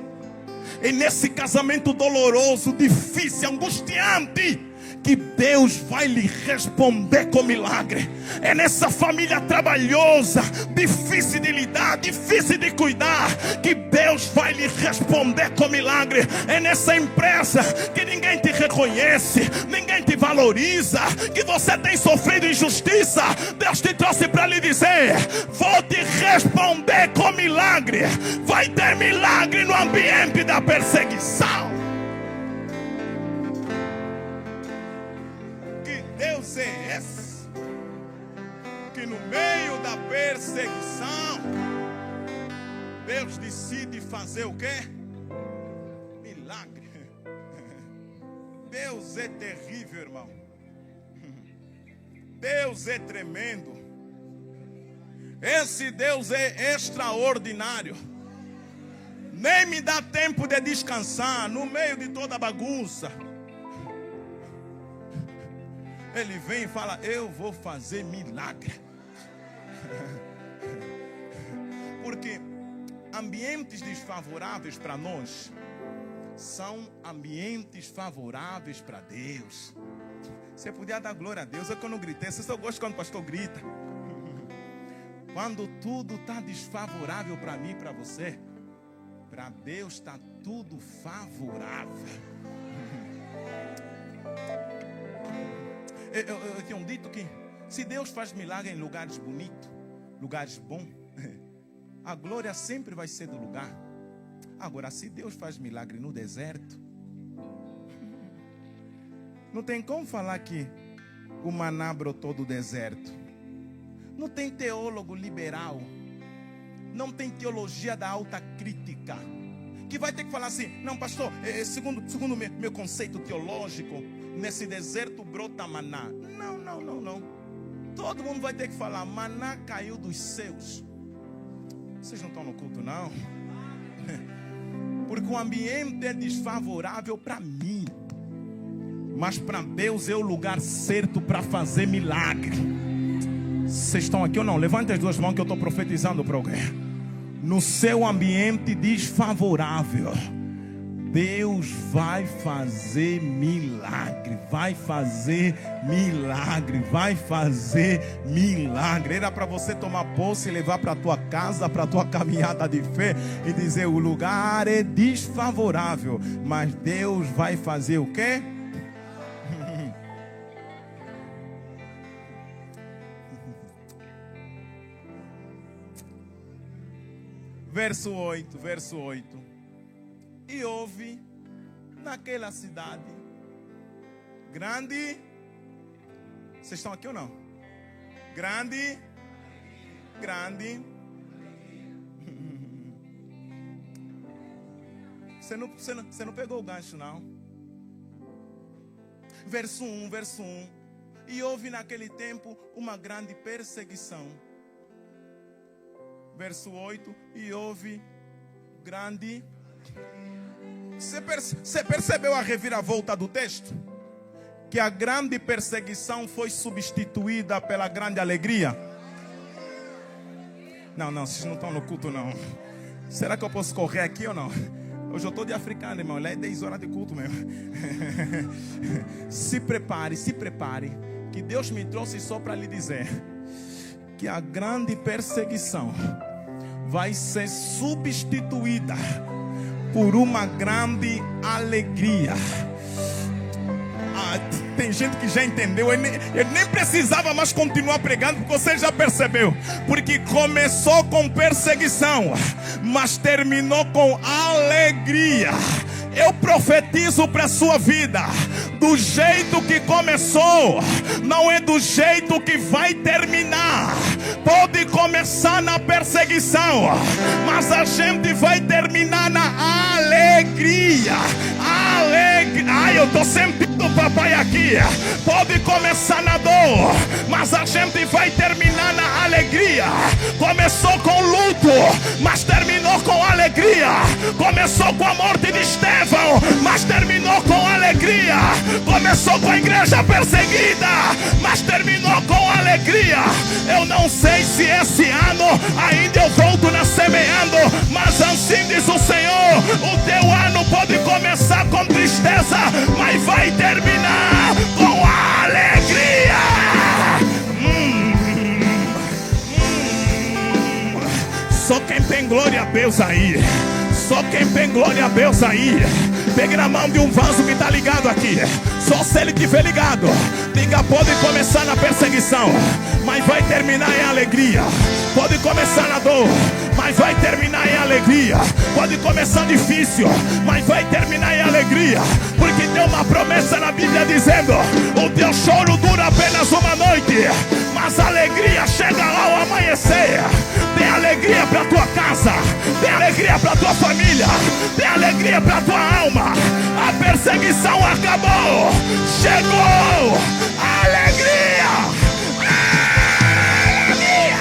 É nesse casamento doloroso, difícil, angustiante, que Deus vai lhe responder com milagre. É nessa família trabalhosa, difícil de lidar, difícil de cuidar, que Deus vai lhe responder com milagre. É nessa empresa que ninguém te reconhece, ninguém te valoriza, que você tem sofrido injustiça. Deus te trouxe para lhe dizer: vou te responder com milagre. Vai ter milagre no ambiente da perseguição. Deus é esse que no meio da perseguição Deus decide fazer o quê? Milagre. Deus é terrível, irmão. Deus é tremendo. Esse Deus é extraordinário. Nem me dá tempo de descansar no meio de toda a bagunça. Ele vem e fala: eu vou fazer milagre. Porque ambientes desfavoráveis para nós são ambientes favoráveis para Deus. Você podia dar glória a Deus. É que eu não gritei. Você só gosta quando o pastor grita. Quando tudo está desfavorável para mim e para você, para Deus está tudo favorável. Eu tinha dito que se Deus faz milagre em lugares bonitos, lugares bons, a glória sempre vai ser do lugar. Agora, se Deus faz milagre no deserto, não tem como falar que o maná brotou do deserto. Não tem teólogo liberal, não tem teologia da alta crítica, que vai ter que falar assim: não, pastor, segundo meu conceito teológico, nesse deserto brota maná. Não. Todo mundo vai ter que falar: maná caiu dos céus. Vocês não estão no culto, não? Porque o ambiente é desfavorável para mim, mas para Deus é o lugar certo para fazer milagre. Vocês estão aqui ou não? Levante as duas mãos que eu estou profetizando para alguém. No seu ambiente desfavorável, Deus vai fazer milagre, vai fazer milagre, vai fazer milagre. Era para você tomar posse e levar para a tua casa, para a tua caminhada de fé e dizer: o lugar é desfavorável, mas Deus vai fazer o quê? Verso 8. E houve naquela cidade grande. Vocês estão aqui ou não? Grande. Você não pegou o gancho, não? Verso 1. E houve naquele tempo uma grande perseguição. Verso 8. E houve grande. Você percebeu a reviravolta do texto? Que a grande perseguição foi substituída pela grande alegria. Não, vocês não estão no culto, não. Será que eu posso correr aqui ou não? Hoje eu estou de africano, irmão. Lá é 10 horas de culto mesmo. Se prepare. Que Deus me trouxe só para lhe dizer que a grande perseguição vai ser substituída por uma grande alegria. Tem gente que já entendeu. Eu nem precisava mais continuar pregando, porque você já percebeu. Porque começou com perseguição, mas terminou com alegria. Eu profetizo para a sua vida: do jeito que começou, não é do jeito que vai terminar. Pode começar na perseguição, mas a gente vai terminar na alegria. Ai, eu estou sentindo o papai aqui. Pode começar na dor, mas a gente vai terminar na alegria. Começou com luto, mas terminou com alegria. Começou com a morte de Estevão, mas terminou com alegria. Começou com a igreja perseguida, mas terminou com alegria. Eu não sei se esse ano ainda eu volto na semeando, mas assim diz o Senhor: o teu ano pode começar com tristeza, mas vai terminar com alegria. Só quem tem glória a Deus aí. Só quem tem glória a Deus aí. Pegue na mão de um vaso que está ligado aqui. Só se ele estiver ligado, diga: pode começar na perseguição, mas vai terminar em alegria. Pode começar na dor, mas vai terminar em alegria. Pode começar difícil, mas vai terminar em alegria. Porque tem uma promessa na Bíblia dizendo: o teu choro dura apenas uma noite, mas a alegria chega ao amanhecer. Tem alegria para tua casa, tem alegria para tua família, tem alegria para tua alma. A perseguição acabou, chegou a alegria. Alegria.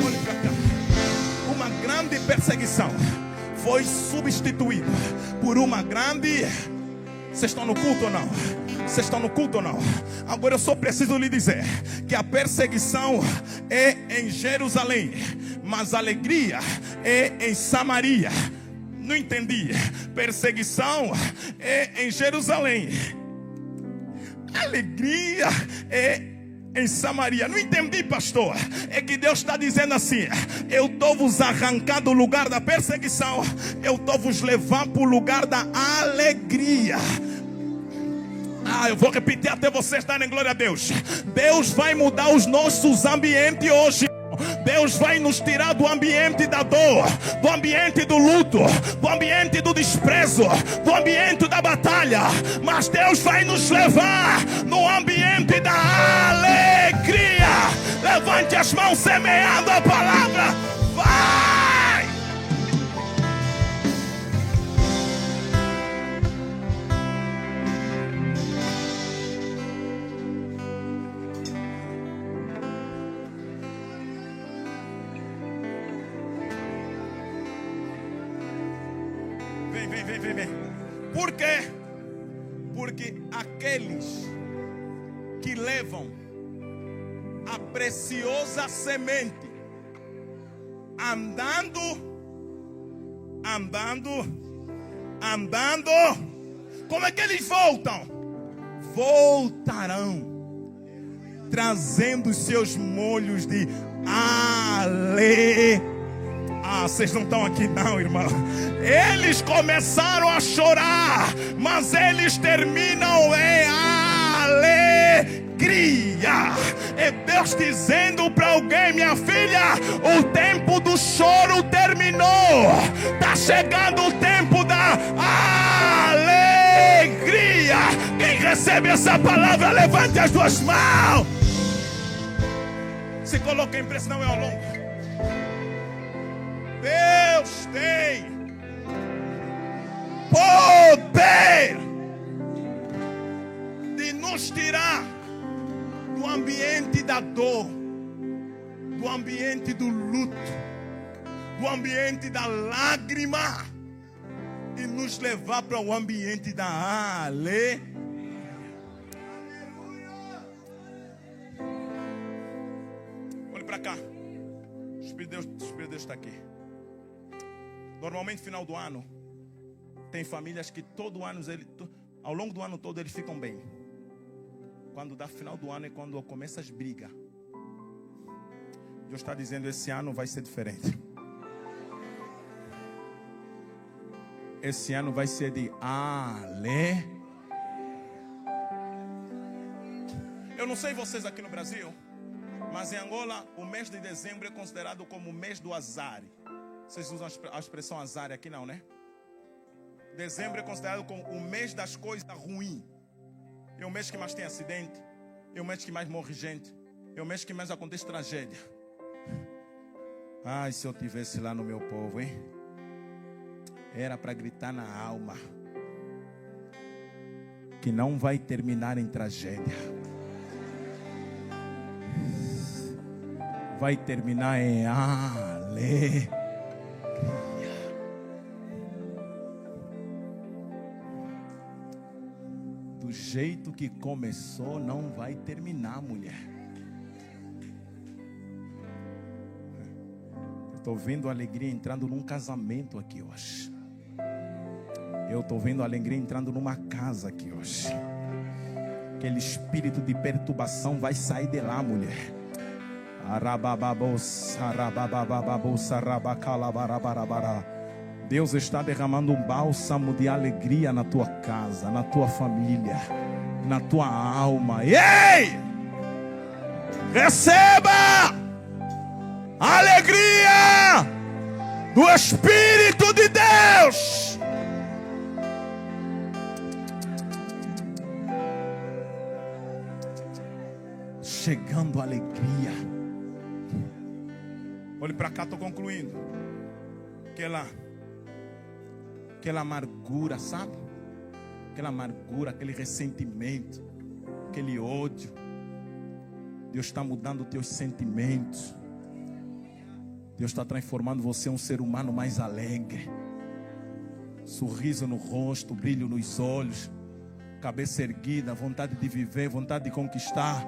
Olhe para cá. Uma grande perseguição foi substituída por uma grande. Vocês estão no culto ou não? Vocês estão no culto ou não? Agora eu só preciso lhe dizer que a perseguição é em Jerusalém, mas a alegria é em Samaria. Não entendi. Perseguição é em Jerusalém, alegria é em Samaria. Não entendi, pastor. É que Deus está dizendo assim: eu estou vos arrancando do lugar da perseguição, eu estou vos levando para o lugar da alegria. Eu vou repetir até vocês darem glória a Deus. Deus vai mudar os nossos ambientes hoje. Deus vai nos tirar do ambiente da dor, do ambiente do luto, do ambiente do desprezo, do ambiente da batalha. Mas Deus vai nos levar no ambiente da alegria. Levante as mãos semeando a palavra. Vai! Vem. Por quê? Porque aqueles que levam a preciosa semente andando, como é que eles voltam? Voltarão trazendo os seus molhos de vocês não estão aqui não, irmão. Eles começaram a chorar, mas eles terminam em alegria. É Deus dizendo para alguém: minha filha, o tempo do choro terminou. Está chegando o tempo da alegria. Quem recebe essa palavra, levante as duas mãos. Se coloca em pressão, não é ao longo. Deus tem poder de nos tirar do ambiente da dor, do ambiente do luto, do ambiente da lágrima e nos levar para o ambiente da alegria. Olhe para cá. O Espírito de Deus está aqui. Normalmente, final do ano, tem famílias que todo ano, ao longo do ano todo, eles ficam bem. Quando dá final do ano é quando começa as brigas. Deus está dizendo: esse ano vai ser diferente. Esse ano vai ser de alegria. Eu não sei vocês aqui no Brasil, mas em Angola o mês de dezembro é considerado como o mês do azar. Vocês usam a expressão azar aqui não, né? Dezembro é considerado como o mês das coisas ruins. É o mês que mais tem acidente. É o mês que mais morre gente. É o mês que mais acontece tragédia. Ai, se eu tivesse lá no meu povo, hein? Era para gritar na alma que não vai terminar em tragédia. Vai terminar em alegria. Do jeito que começou, não vai terminar, mulher. Estou vendo a alegria entrando num casamento aqui hoje. Eu estou vendo a alegria entrando numa casa aqui hoje. Aquele espírito de perturbação vai sair de lá, mulher. Deus está derramando um bálsamo de alegria na tua casa, na tua família, na tua alma. Ei! Receba a alegria do Espírito de Deus. Chegando a alegria. Olhe para cá, estou concluindo. Aquela amargura, sabe? Aquela amargura, aquele ressentimento, aquele ódio. Deus está mudando os teus sentimentos. Deus está transformando você em um ser humano mais alegre. Sorriso no rosto, brilho nos olhos, cabeça erguida, vontade de viver, vontade de conquistar.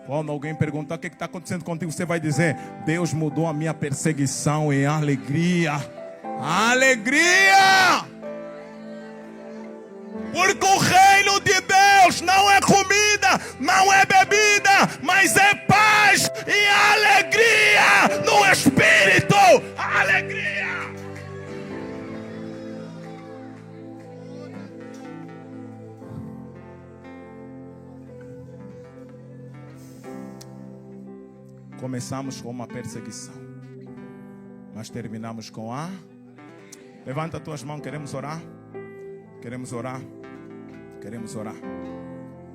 Quando alguém perguntar o que está acontecendo contigo, você vai dizer: Deus mudou a minha perseguição em alegria. Alegria! Porque o reino de Deus não é comida, não é bebida, mas é paz e alegria no Espírito. Alegria! Começamos com uma perseguição, mas terminamos com a... Levanta as tuas mãos, queremos orar. Queremos orar. Queremos orar.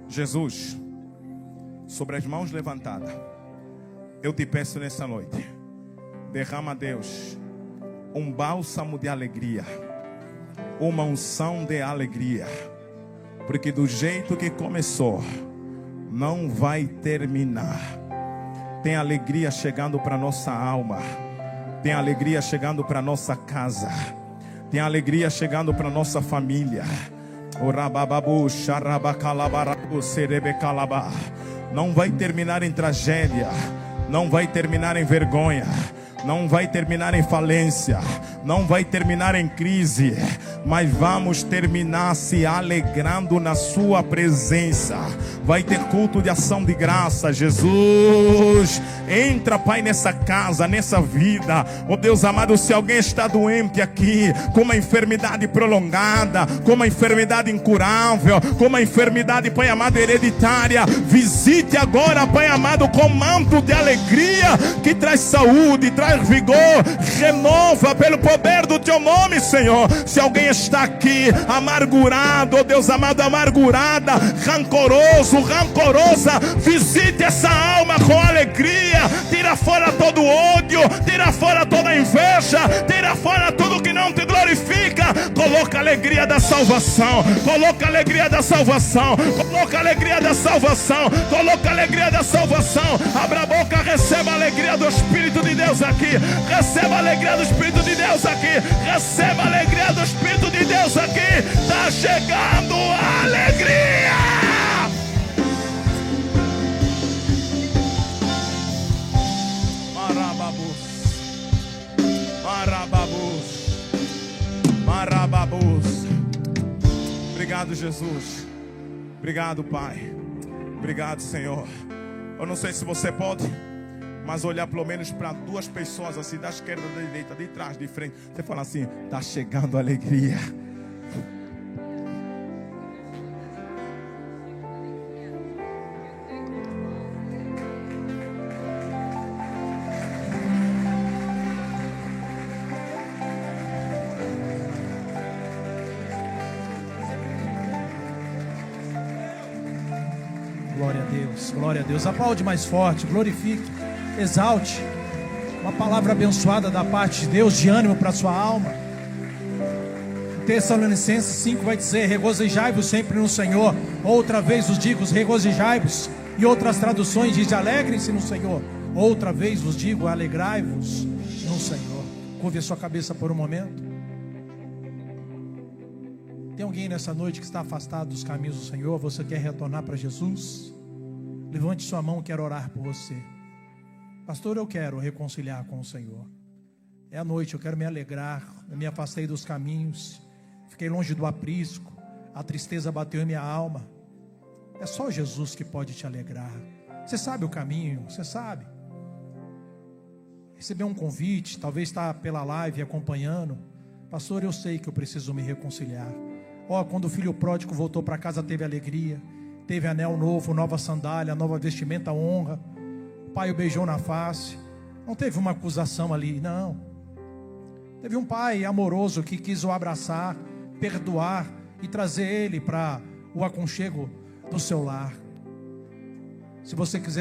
Jesus, sobre as mãos levantadas, eu te peço nessa noite, derrama, Deus, um bálsamo de alegria, uma unção de alegria, porque do jeito que começou, não vai terminar. Tem alegria chegando para nossa alma, tem alegria chegando para nossa casa, Tem alegria chegando para nossa família. Não vai terminar em tragédia, não vai terminar em vergonha, não vai terminar em falência, não vai terminar em crise, mas vamos terminar se alegrando na sua presença. Vai ter culto de ação de graça. Jesus, entra, Pai, nessa casa, nessa vida. Oh Deus amado, se alguém está doente aqui, com uma enfermidade prolongada, com uma enfermidade incurável, com uma enfermidade, Pai amado, hereditária, visite agora, Pai amado, com manto de alegria que traz saúde, traz vigor, renova pelo poder do Teu nome, Senhor. Se alguém está aqui amargurado, oh Deus amado, amargurada, rancoroso, rancorosa, visite essa alma com alegria. Tira fora todo ódio, tira fora toda inveja, tira fora tudo que não te glorifica. Coloca a alegria da salvação, coloca a alegria da salvação, coloca a alegria da salvação, coloca a alegria da salvação. Abra a boca, receba a alegria do Espírito de Deus aqui. Receba a alegria do Espírito de Deus aqui. Receba a alegria do Espírito de Deus aqui. Está chegando a alegria. Marababus. Obrigado, Jesus. Obrigado, Pai. Obrigado, Senhor. Eu não sei se você pode, mas olhar pelo menos para duas pessoas assim, da esquerda, da direita, de trás, de frente. Você fala assim: está chegando a alegria. Glória a Deus, glória a Deus. Aplaude mais forte, glorifique, exalte. Uma palavra abençoada da parte de Deus, de ânimo para a sua alma. Tessalonicenses 5 vai dizer: regozijai-vos sempre no Senhor. Outra vez vos digo, regozijai-vos. E outras traduções diz: alegrem-se no Senhor. Outra vez vos digo, alegrai-vos no Senhor. Curve a sua cabeça por um momento. Tem alguém nessa noite que está afastado dos caminhos do Senhor? Você quer retornar para Jesus? Levante sua mão, quero orar por você. Pastor, eu quero reconciliar com o Senhor. É a noite, eu quero me alegrar. Eu me afastei dos caminhos, fiquei longe do aprisco, a tristeza bateu em minha alma. É só Jesus que pode te alegrar. Você sabe o caminho, você sabe. Recebeu um convite, talvez está pela live acompanhando. Pastor, eu sei que eu preciso me reconciliar. Quando o filho pródigo voltou para casa, teve alegria, teve anel novo, nova sandália, nova vestimenta, honra. O pai o beijou na face. Não teve uma acusação ali, não. Teve um pai amoroso que quis o abraçar, perdoar e trazer ele para o aconchego do seu lar. Se você quiser